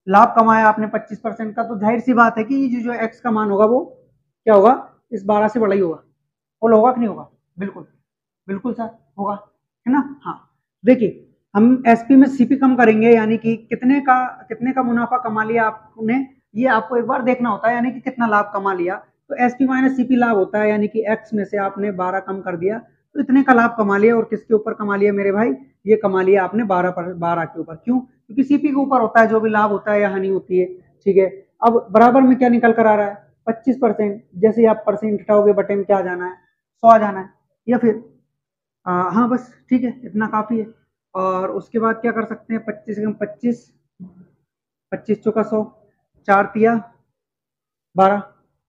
लाभ कमाया आपने 25% का, तो जाहिर सी बात है कि जो एक्स का मान होगा वो क्या होगा? इस 12 से बड़ा ही होगा। वो होगा कि नहीं होगा? बिल्कुल, बिल्कुल सर होगा, है ना? हाँ, देखिए हम एसपी में सीपी कम करेंगे, यानी कि कितने का मुनाफा कमा लिया आपने, ये आपको एक बार देखना होता है, यानी कि कितना लाभ कमा लिया। तो एसपी माइनस सीपी लाभ होता है, यानी कि एक्स में से आपने 12 कम कर दिया तो इतने का लाभ कमा लिया। और किसके ऊपर कमा लिया मेरे भाई? ये कमा लिया आपने 12 के ऊपर। क्यों? क्योंकि सीपी के ऊपर होता है जो भी लाभ होता है या हानि होती है। ठीक है, अब बराबर में क्या निकल कर आ रहा है? 25%। जैसे ही आप परसेंट हटाओगे बटे में क्या आ जाना है? 100 आ जाना है, या फिर हाँ बस ठीक है, इतना काफी है। और उसके बाद क्या कर सकते हैं? 25 25, 25 चौका 100, 4 तिया 12।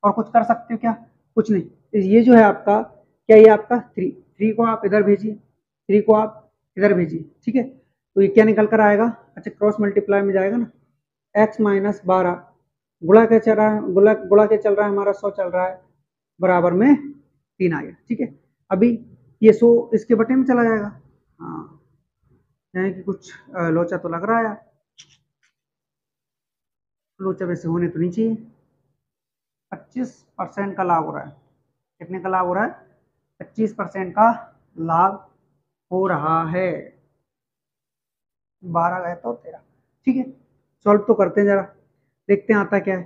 और कुछ कर सकते हो क्या? कुछ नहीं। ये जो है आपका क्या, ये आपका 3 को आप इधर भेजिए, 3 को आप इधर भेजिए। ठीक है, तो ये क्या निकल कर आएगा? अच्छा, क्रॉस मल्टीप्लाई में जाएगा ना, एक्स माइनस 12 गुणा क्या चल रहा है? गुणा क्या चल रहा है हमारा? 100 चल रहा है, बराबर में 3 आ गया। ठीक है, अभी ये 100 इसके बटे में चला जाएगा। हाँ, यानी कि कुछ लोचा तो लग रहा है यार, लोचा वैसे होने तो नहीं चाहिए। 25% का लाभ हो रहा है। कितने का लाभ हो रहा है? 25% का लाभ हो रहा है। 12 गए तो 13। ठीक है, सॉल्व तो करते हैं जरा, देखते हैं आता क्या है।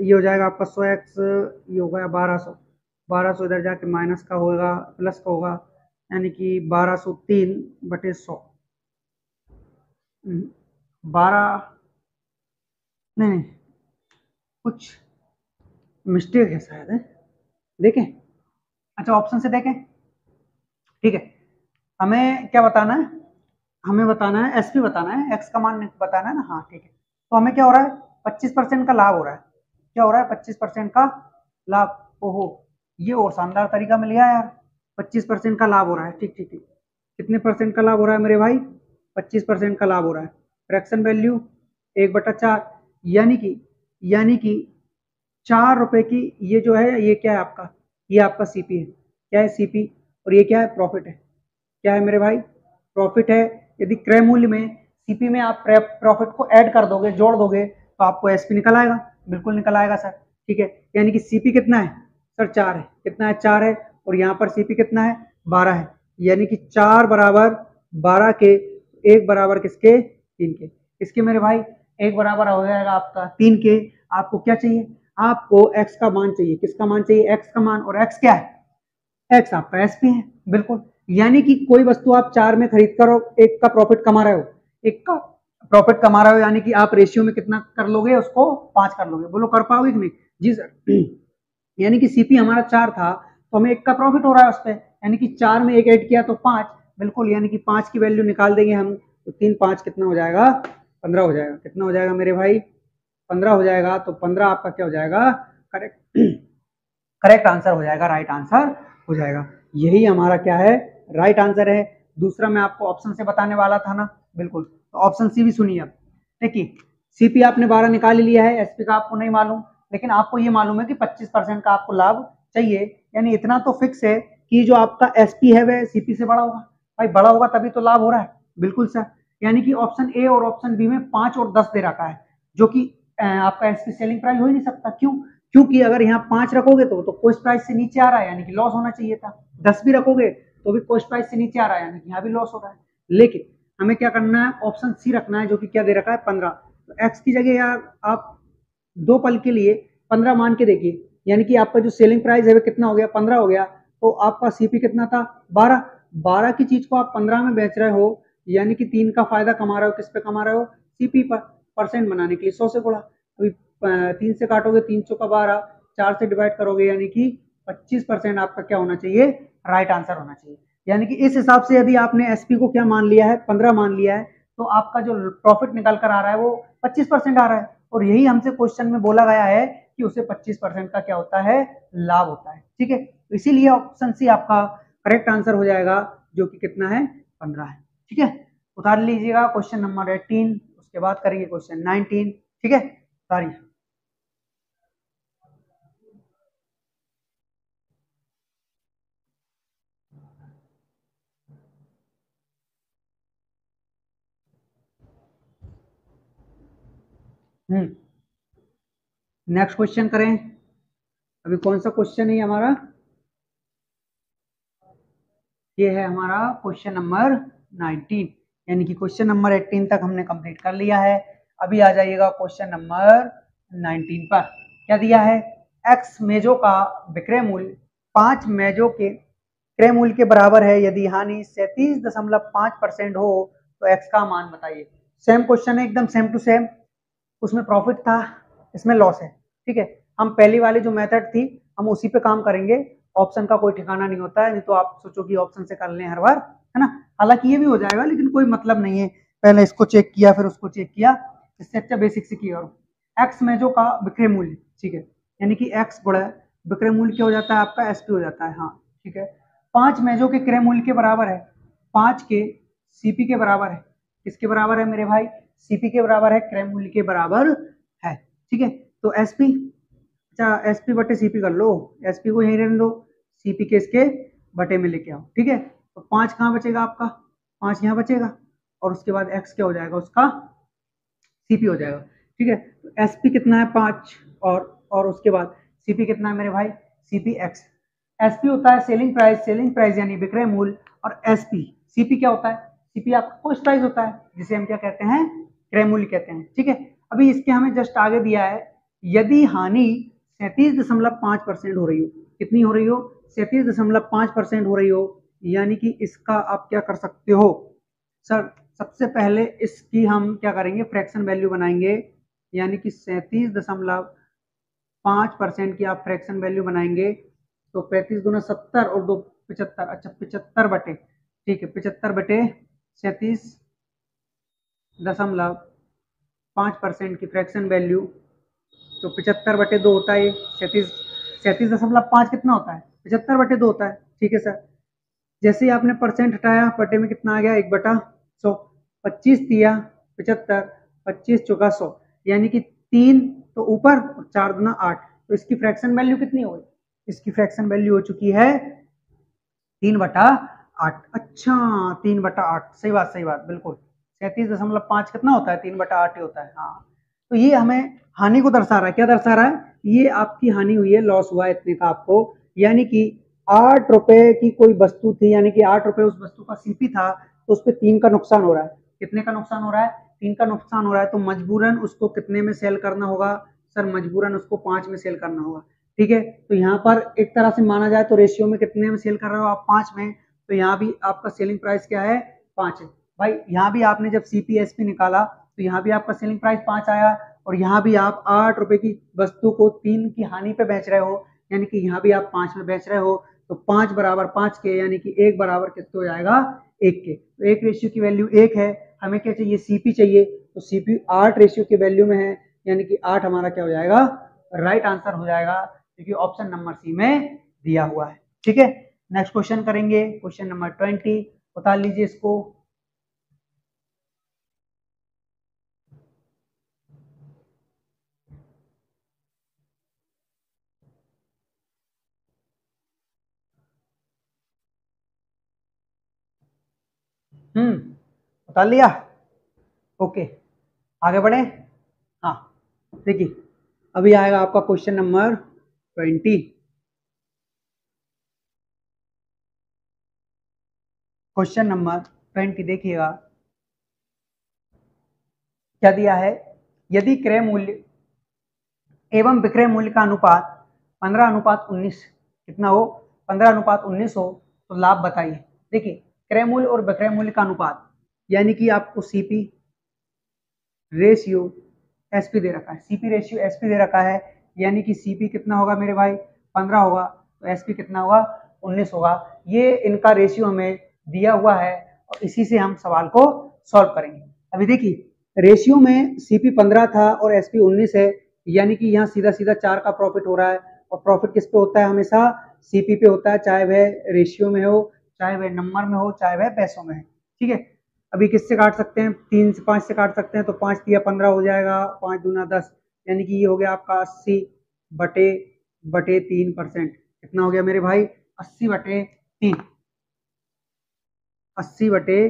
ये हो जाएगा आपका 100x, ये हो गया 1200। 1200 इधर जाके माइनस का होगा, प्लस का होगा, यानी कि 1203 बटे 100। 12 नहीं नहीं, कुछ मिस्टेक है शायद है, देखें। अच्छा, ऑप्शन से देखें। ठीक है, हमें क्या बताना है? हमें बताना है एसपी बताना है, एक्स का मान बताना है ना। हाँ ठीक है, तो हमें क्या हो रहा है? 25% का लाभ हो रहा है। क्या हो रहा है? 25% का लाभ। ओहो, ये और शानदार तरीका मिल गया यार। 25% का लाभ हो रहा है, ठीक ठीक ठीक। कितने परसेंट का लाभ हो रहा है मेरे भाई? 25% का लाभ हो रहा है। फ्रैक्शन वैल्यू 1/4, यानी कि 4 रुपए की, ये जो है ये क्या है आपका? ये आपका सीपी है। क्या है? सीपी। और ये क्या है? प्रॉफिट है। क्या है मेरे भाई? प्रॉफिट है। यदि क्रय मूल्य में सीपी में आप प्रॉफिट को ऐड कर दोगे, जोड़ दोगे, तो आपको एसपी निकल आएगा। बिल्कुल निकल आएगा सर। ठीक है, यानी कि सीपी कितना है सर? 4 है। कितना है? 4 है। और यहाँ पर सीपी कितना है? 12 है। यानी कि 4 बराबर 12 के, 1 बराबर किसके? 3 के। इसके मेरे भाई 1 बराबर हो जाएगा आपका 3 के। आपको क्या चाहिए? आपको एक्स का मान चाहिए। किसका मान चाहिए? एक्स का मान। और एक्स क्या है? एक्स आपका एसपी है। बिल्कुल, यानी कि कोई वस्तु आप 4 में खरीद कर एक का प्रॉफिट कमा रहे हो, एक का प्रॉफिट कमा रहे हो, यानी कि आप रेशियो में कितना कर लोगे? उसको 5 कर लोगे। बोलो कर पाओगे कि नहीं? जी सर। यानी कि सीपी हमारा 4 था, तो हमें 1 का प्रॉफिट हो रहा है उस पर, यानी कि 4 में 1 ऐड किया तो 5। बिल्कुल, यानी कि 5 की वैल्यू निकाल देंगे हम, तो 3 5 कितना हो जाएगा? 15 हो जाएगा। कितना हो जाएगा मेरे भाई? 15 हो जाएगा। तो 15 आपका क्या हो जाएगा? करेक्ट, करेक्ट आंसर हो जाएगा, राइट आंसर हो जाएगा। यही हमारा क्या है? राइट आंसर है। दूसरा मैं आपको ऑप्शन से बताने वाला था ना, बिल्कुल। तो ऑप्शन सी भी सुनिए। अब देखिए सीपी आपने 12 निकाल लिया है, एसपी का आपको नहीं मालूम, लेकिन आपको ये मालूम है कि 25% का आपको लाभ चाहिए, यानी इतना तो फिक्स है कि जो आपका एसपी है वह सीपी से बड़ा होगा। भाई बड़ा होगा तभी तो लाभ हो रहा है, बिल्कुल सर। यानी कि ऑप्शन ए और ऑप्शन बी में 5 और 10 दे रखा है, जो कि आपका एसपी सेलिंग प्राइस हो ही नहीं सकता। क्यों? क्योंकि अगर यहाँ 5 रखोगे तो कॉस्ट प्राइस से नीचे आ रहा है, यानी कि लॉस होना चाहिए था। 10 भी रखोगे तो भी कॉस्ट प्राइस से नीचे आ रहा है, यानी कि यहाँ भी लॉस हो रहा है। लेकिन हमें क्या करना है, ऑप्शन सी रखना है, जो कि क्या दे रखा है 15। तो एक्स की जगह यार आप 2 पल के लिए 15 मान के देखिए, यानी कि आपका जो सेलिंग प्राइस है वो कितना हो गया, 15 हो गया। तो आपका सीपी कितना था, 12। 12 की चीज को आप 15 में बेच रहे हो, यानी कि 3 का फायदा कमा रहे हो। किस पे कमा रहे हो? सीपी पर। परसेंट बनाने के लिए 100 से गुणा, अभी 3 से काटोगे 3 चौका 12, 4 से डिवाइड करोगे, यानी कि 25% आपका क्या होना चाहिए, राइट आंसर होना चाहिए। यानी कि इस हिसाब से यदि आपने एसपी को क्या मान लिया है, 15 मान लिया है, तो आपका जो प्रॉफिट निकल कर आ रहा है वो 25% आ रहा है। और यही हमसे क्वेश्चन में बोला गया है कि उसे 25% का क्या होता है, लाभ होता है। ठीक है, तो इसीलिए ऑप्शन सी आपका करेक्ट आंसर हो जाएगा, जो कि कितना है, 15 है। ठीक है, उतार लीजिएगा क्वेश्चन नंबर 18, उसके बाद करेंगे क्वेश्चन 19। ठीक है, उतारिए। नेक्स्ट क्वेश्चन करें। अभी कौन सा क्वेश्चन है हमारा, ये है हमारा क्वेश्चन नंबर 19, यानी कि क्वेश्चन नंबर 18 तक हमने कंप्लीट कर लिया है। अभी आ जाइएगा क्वेश्चन नंबर 19 पर। क्या दिया है, एक्स मेजों का विक्रय मूल्य 5 मेजों के क्रय मूल्य के बराबर है, यदि हानि 37.5% हो तो एक्स का मान बताइए। सेम क्वेश्चन है, एकदम सेम टू सेम। उसमें प्रॉफिट था, इसमें लॉस है। ठीक है, हम पहली वाली जो मेथड थी हम उसी पे काम करेंगे। ऑप्शन का कोई ठिकाना नहीं होता है, नहीं तो आप सोचो कि ऑप्शन से कर लें हर बार, है ना। हालांकि ये भी हो जाएगा, लेकिन कोई मतलब नहीं है, पहले इसको चेक किया फिर उसको चेक किया, इससे अच्छा बेसिक से किया। और एक्स मेजों का विक्रय मूल्य, ठीक है, यानी कि एक्स बड़ा विक्रय मूल्य क्या हो जाता है आपका, एसपी हो जाता है। हाँ ठीक है, 5 मेजों के क्रय मूल्य के बराबर है, 5 के सीपी के बराबर है। किसके बराबर है मेरे भाई, सीपी के बराबर है, क्रय मूल्य के बराबर है। ठीक है, तो एसपी, अच्छा एसपी बटे सीपी कर लो, एसपी को यहीं रहने दो, सीपी के इसके बटे में लेके आओ। ठीक है, तो 5 कहाँ बचेगा आपका, 5 यहाँ बचेगा, और उसके बाद एक्स क्या हो जाएगा उसका, सीपी हो जाएगा। ठीक है, तो एसपी कितना है 5, और उसके बाद सीपी कितना है मेरे भाई, सीपी एक्स। एसपी होता है सेलिंग प्राइस, सेलिंग प्राइस यानी विक्रय मूल्य, और एसपी सीपी क्या होता है, सीपी आपका कॉस्ट प्राइस होता है, जिसे हम क्या कहते हैं, क्रय मूल्य कहते हैं। ठीक है, अभी इसके हमें जस्ट आगे दिया है, यदि हानि 37.5% हो रही हो, कितनी हो रही हो, 37.5% हो रही हो, यानी कि इसका आप क्या कर सकते हो सर, सबसे पहले इसकी हम क्या करेंगे, फ्रैक्शन वैल्यू बनाएंगे, यानी कि 37.5% की आप फ्रैक्शन वैल्यू बनाएंगे। तो 35 गुना 70 और 2 75, अच्छा 75 बटे, ठीक है 75 बटे 37.5% की फ्रैक्शन वैल्यू, तो 75 बटे 2 होता है, 37.5 कितना होता है, 75 बटे 2 होता है। ठीक है सर, जैसे ही आपने परसेंट हटाया बटे में कितना आ गया, 1/100, 25 दिया 75, 25 चौका 100, यानी कि 3 तो ऊपर और 4 गुना 8, तो इसकी फ्रैक्शन वैल्यू कितनी हो गई, इसकी फ्रैक्शन वैल्यू हो चुकी है 3/8। अच्छा 3/8, सही बात सही बात, बिल्कुल 37.5 कितना होता है, 3/8 ही होता है। हाँ, तो ये हमें हानि को दर्शा रहा है, क्या दर्शा रहा है, ये आपकी हानि हुई है, लॉस हुआ है इतने का आपको, यानी कि 8 रुपए की कोई वस्तु थी, यानी कि 8 रुपए उस वस्तु का सीपी था, तो उस पर 3 का नुकसान हो रहा है। कितने का नुकसान हो रहा है, 3 का नुकसान हो रहा है, तो मजबूरन उसको कितने में सेल करना होगा सर, मजबूरन उसको 5 में सेल करना होगा। ठीक है, तो यहाँ पर एक तरह से माना जाए तो रेशियो में कितने में सेल कर रहे हो आप, 5 में, तो यहाँ भी आपका सेलिंग प्राइस क्या है, 5 है। भाई यहाँ भी आपने जब सीपीएसपी निकाला तो यहाँ भी आपका सेलिंग प्राइस 5 आया, और यहाँ भी आप 8 रुपए की वस्तु को 3 की हानि पे बेच रहे हो, यानी कि यहाँ भी आप 5 में बेच रहे हो, तो 5 बराबर 5 के, यानी कि 1 बराबर कितने हो जाएगा, 1 के। तो 1 रेशियो की वैल्यू 1 है, हमें क्या चाहिए, सीपी चाहिए, तो सीपी 8 रेशियो की वैल्यू में है, यानी कि 8 हमारा क्या हो जाएगा, राइट आंसर हो जाएगा, क्योंकि ऑप्शन नंबर सी में दिया हुआ है। ठीक है, नेक्स्ट क्वेश्चन करेंगे, क्वेश्चन नंबर 20, बता लीजिए इसको। बता लिया। ओके, आगे बढ़े। हाँ, देखिए अभी आएगा आपका क्वेश्चन नंबर 20। क्वेश्चन नंबर 20 देखिएगा क्या दिया है। यदि क्रय मूल्य एवं विक्रय मूल्य का अनुपात 15:19 कितना हो, 15:19 हो तो लाभ बताइए। देखिए क्रय मूल्य और विक्रय मूल्य का अनुपात यानी कि आपको सीपी रेशियो एसपी दे रखा है, सीपी रेशियो एसपी दे रखा है, यानी कि सीपी कितना होगा मेरे भाई 15 होगा, तो एसपी कितना होगा 19 होगा। ये इनका रेशियो हमें दिया हुआ है और इसी से हम सवाल को सॉल्व करेंगे। अभी देखिए रेशियो में सीपी 15 था और एसपी 19 है, यानी कि यहाँ सीधा सीधा 4 का प्रॉफिट हो रहा है। और प्रॉफिट किस पे होता है, हमेशा सीपी पे होता है, चाहे वह रेशियो में हो, चाहे वह नंबर में हो, चाहे वह पैसों में है। ठीक है, अभी किससे काट सकते हैं, 3 से 5 से काट सकते हैं, तो 5 दिया 15 हो जाएगा, 5 दूना 10, यानी कि ये हो गया आपका 80 बटे बटे 3%। कितना हो गया मेरे भाई 80 बटे 3, 80 बटे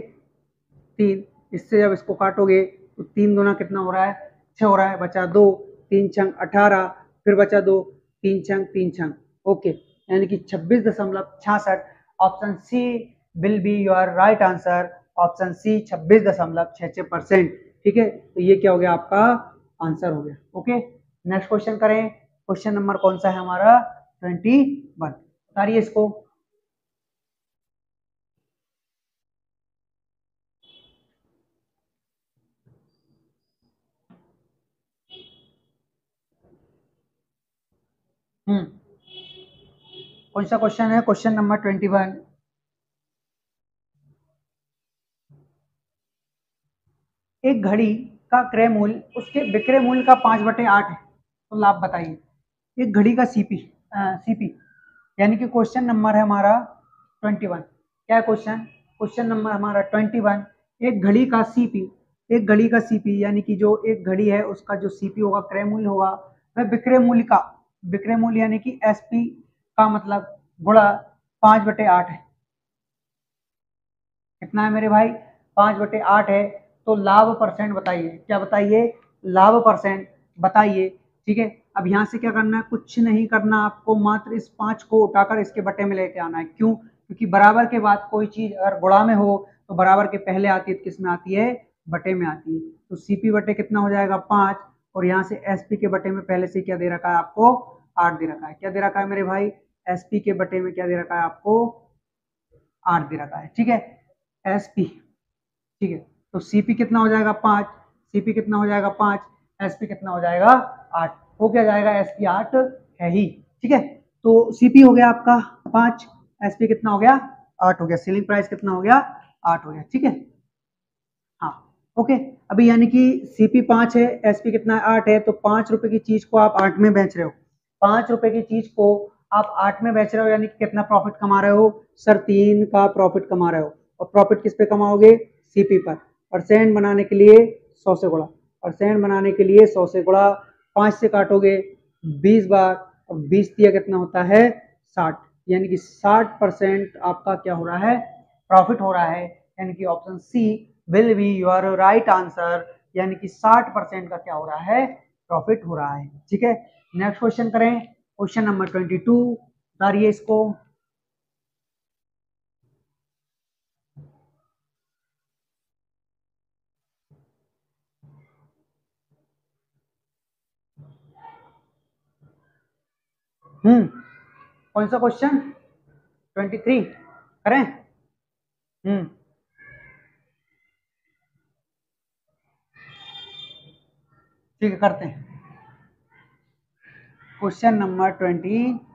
3। इससे जब इसको काटोगे तो 3 दूना कितना हो रहा है 6 हो रहा है, बचा 2, 3 छंग 18, फिर बचा 2, 3 छंग 3 छंग, ओके, यानी कि 26.66। Option C will be your right answer, option C 26.66%। ठीक है, तो ये क्या हो गया आपका आंसर हो गया। ओके, नेक्स्ट क्वेश्चन करें। क्वेश्चन नंबर कौन सा है हमारा 21, बताइए इसको। कौन सा क्वेश्चन है, क्वेश्चन नंबर 21। एक घड़ी का क्रय मूल्य उसके विक्रय मूल्य का 5/8 है, तो लाभ बताइए। एक घड़ी का सीपी यानी कि क्वेश्चन नंबर है हमारा 21। क्या है क्वेश्चन, क्वेश्चन नंबर हमारा 21। एक घड़ी का सीपी, एक घड़ी का सीपी यानी कि जो एक घड़ी है उसका जो सीपी होगा, क्रय मूल्य होगा, वह विक्रय मूल्य का, विक्रय मूल्य यानी कि एसपी का मतलब गुणा 5/8 है। कितना है मेरे भाई 5/8 है, तो लाभ परसेंट बताइए। क्या बताइए, लाभ परसेंट बताइए। ठीक है, अब यहाँ से क्या करना है, कुछ नहीं करना आपको, मात्र इस 5 को उठाकर इसके बटे में लेके आना है। क्यों, क्योंकि बराबर के बाद कोई चीज अगर गुणा में हो तो बराबर के पहले आती है, किस में आती है, बटे में आती है। तो सीपी बटे कितना हो जाएगा 5, और यहाँ से एसपी के बटे में पहले से क्या दे रखा है आपको 8 दे रखा है। क्या दे रखा है मेरे भाई, एसपी के बटे में क्या दे रखा है आपको 8 दे रखा है। ठीक है, एसपी, ठीक है, तो सीपी कितना हो जाएगा 5, सीपी कितना हो जाएगा 5, एसपी कितना हो जाएगा 8, हो क्या जाएगा एसपी 8 है ही। ठीक है, तो सीपी हो गया आपका 5, एसपी कितना हो गया 8 हो गया, सेलिंग प्राइस कितना हो गया 8 हो गया। ठीक है, हाँ, ओके। अभी यानी कि सीपी 5 है, एसपी कितना है 8 है, तो 5 रुपए की चीज को आप 8 में बेच रहे हो, 5 रुपए की चीज को आप 8 में बेच रहे हो, यानी कि कितना प्रॉफिट कमा रहे हो सर, 3 का प्रॉफिट कमा रहे हो। और प्रॉफिट किस पे कमाओगे, सीपी पर। परसेंट बनाने के लिए 100 से गुणा, परसेंट बनाने के लिए 100 से गुणा, 5 से काटोगे 20 बार, और 20 दिया कितना होता है 60, यानी कि 60% आपका क्या हो रहा है, प्रॉफिट हो रहा है, यानी कि option C will be your right answer, यानी कि 60% का क्या हो रहा है, प्रॉफिट हो रहा है। ठीक है, नेक्स्ट क्वेश्चन करें, क्वेश्चन नंबर 22, बताइए इसको। कौन सा क्वेश्चन 23 करें। हम्म ठीक है, करते हैं। क्वेश्चन नंबर 23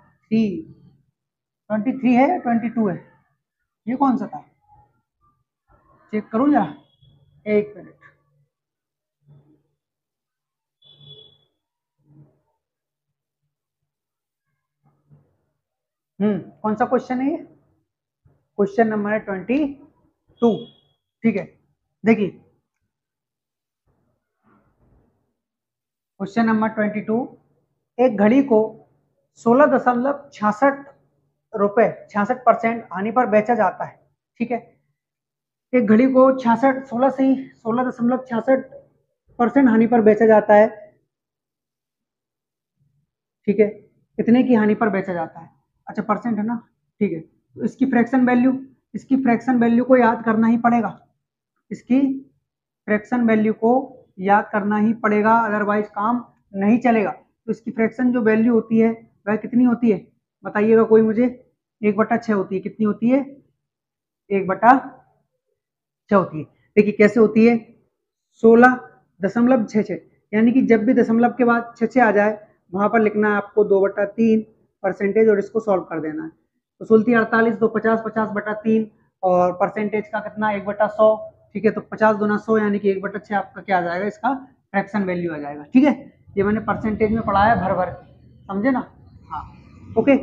है या 22 है, ये कौन सा था, चेक करूं जरा, एक मिनट। कौन सा क्वेश्चन है ये, क्वेश्चन नंबर है 22। ठीक है, देखिए क्वेश्चन नंबर 22। एक घड़ी को 16.66 रुपए 66% हानि पर बेचा जाता है। ठीक है, एक घड़ी को 16.66% हानि पर बेचा जाता है। ठीक है, कितने की हानि पर बेचा जाता है? अच्छा परसेंट है ना, ठीक है। तो इसकी फ्रैक्शन वैल्यू को याद करना ही पड़ेगा, इसकी फ्रैक्शन वैल्यू को याद करना ही पड़ेगा, अदरवाइज काम नहीं चलेगा। तो इसकी फ्रैक्शन जो वैल्यू होती है वह कितनी होती है बताइएगा कोई मुझे? 1/6 होती है। कितनी होती है? 1/6 होती है। देखिए कैसे होती है, 16.66, यानी कि जब भी दशमलव के बाद 6 आ जाए वहां पर लिखना है आपको 2/3 और इसको सॉल्व कर देना है। तो 16 48 तो 50, 50/3 और परसेंटेज का कितना 1/100। ठीक है, तो 50 दूना 100 यानी कि 1/6 आपका क्या आ जाएगा, इसका फ्रैक्शन वैल्यू आ जाएगा। ठीक है, ये मैंने परसेंटेज में पढ़ाया भर भर के, समझे ना? हाँ ओके।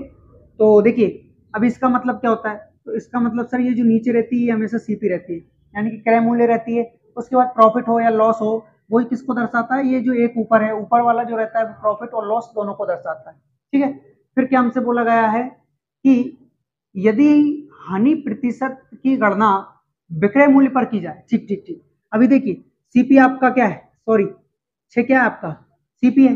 तो देखिए अब इसका मतलब क्या होता है, तो इसका मतलब सर ये जो नीचे रहती है ये हमेशा सीपी रहती है, यानी कि क्रय मूल्य रहती है। उसके बाद प्रॉफिट हो या लॉस हो, वो किसको दर्शाता है? ये जो एक ऊपर है, ऊपर वाला जो रहता है वो प्रॉफिट और लॉस दोनों को दर्शाता है। ठीक है, फिर क्या हमसे बोला गया है कि यदि हानि प्रतिशत की गणना विक्रय मूल्य पर की जाए। ठीक ठीक ठीक, अभी देखिए सीपी आपका क्या है, सॉरी 6 क्या है आपका? सीपी है।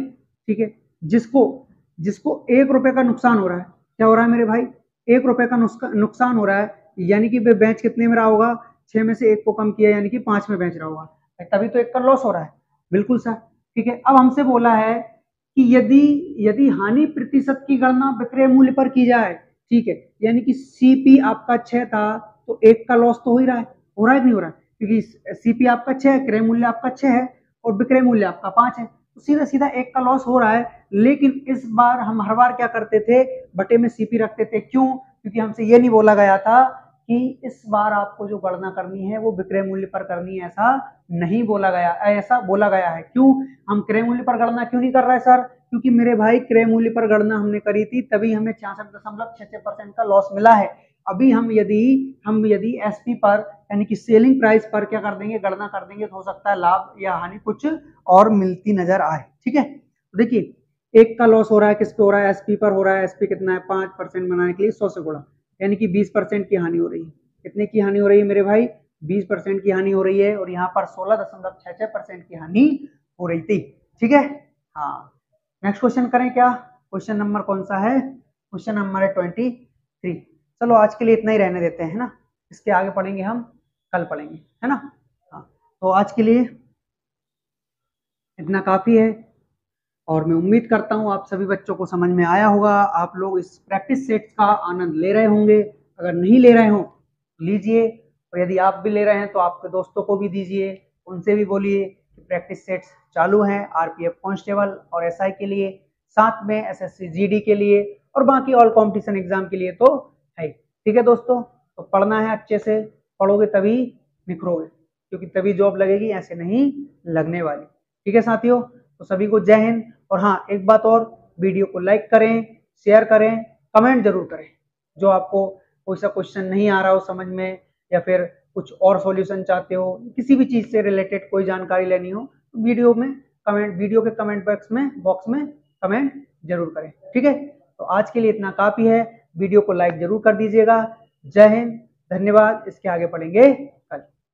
ठीक है, जिसको जिसको 1 रुपए का नुकसान हो रहा है, क्या हो रहा है मेरे भाई? 1 रुपए का नुकसान हो रहा है, यानी कि वे बेच कितने में रहा होगा? 6 में से 1 को कम किया यानी कि 5 में बेच रहा होगा, तभी तो 1 का लॉस हो रहा है। बिल्कुल सर। ठीक है, अब हमसे बोला है कि यदि यदि हानि प्रतिशत की गणना विक्रय मूल्य पर की जाए, ठीक है, यानी कि सीपी आपका 6 था तो 1 का लॉस तो हो ही रहा है, हो रहा है कि नहीं हो रहा है? क्योंकि सीपी आपका 6 है, क्रय मूल्य आपका 6 है और विक्रय मूल्य आपका 5 है, तो सीधा सीधा 1 का लॉस हो रहा है। लेकिन इस बार हम हर बार क्या करते थे, बटे में सीपी रखते थे। क्यों? क्योंकि हमसे ये नहीं बोला गया था कि इस बार आपको जो गणना करनी है वो विक्रय मूल्य पर करनी है, ऐसा नहीं बोला गया, ऐसा बोला गया है। क्यों हम क्रय मूल्य पर गणना क्यों नहीं कर रहे सर? क्योंकि मेरे भाई क्रय मूल्य पर गणना हमने करी थी तभी हमें 66.66% का लॉस मिला है। अभी हम यदि एसपी पर यानी कि सेलिंग प्राइस पर क्या कर देंगे, गणना कर देंगे, तो हो सकता है लाभ या हानि कुछ और मिलती नजर आए। ठीक है, तो देखिए 1 का लॉस हो रहा है, किस पे हो रहा है? एसपी पर हो रहा है। एसपी कितना है? 5% बनाने के लिए 100 से गुणा, यानी कि 20% की हानि हो रही है। कितने की हानि हो रही है मेरे भाई? 20% की हानि हो रही है, और यहाँ पर 16.66% की हानि हो रही थी। ठीक है, हाँ नेक्स्ट क्वेश्चन करें क्या? क्वेश्चन नंबर कौन सा है? क्वेश्चन नंबर है 23। चलो आज के लिए इतना ही रहने देते हैं ना, इसके आगे पढ़ेंगे हम कल पढ़ेंगे, है ना? हाँ, तो आज के लिए इतना काफी है, और मैं उम्मीद करता हूँ आप सभी बच्चों को समझ में आया होगा। आप लोग इस प्रैक्टिस सेट्स का आनंद ले रहे होंगे। अगर नहीं ले रहे हो लीजिए, और यदि आप भी ले रहे हैं तो आपके दोस्तों को भी दीजिए, उनसे भी बोलिए कि प्रैक्टिस सेट्स चालू हैं आरपीएफ कांस्टेबल और एसआई के लिए, साथ में एसएससी जीडी के लिए और बाकी ऑल कॉम्पिटिशन एग्जाम के लिए तो है। ठीक है दोस्तों, तो पढ़ना है अच्छे से, पढ़ोगे तभी निखरोगे, क्योंकि तभी जॉब लगेगी, ऐसे नहीं लगने वाली। ठीक है साथियों, तो सभी को जय हिंद। और हाँ एक बात और, वीडियो को लाइक करें, शेयर करें, कमेंट जरूर करें। जो आपको कोई सा क्वेश्चन नहीं आ रहा हो समझ में, या फिर कुछ और सॉल्यूशन चाहते हो, किसी भी चीज से रिलेटेड कोई जानकारी लेनी हो, तो वीडियो के कमेंट बॉक्स में कमेंट जरूर करें। ठीक है, तो आज के लिए इतना काफी है। वीडियो को लाइक जरूर कर दीजिएगा। जय हिंद, धन्यवाद। इसके आगे पढ़ेंगे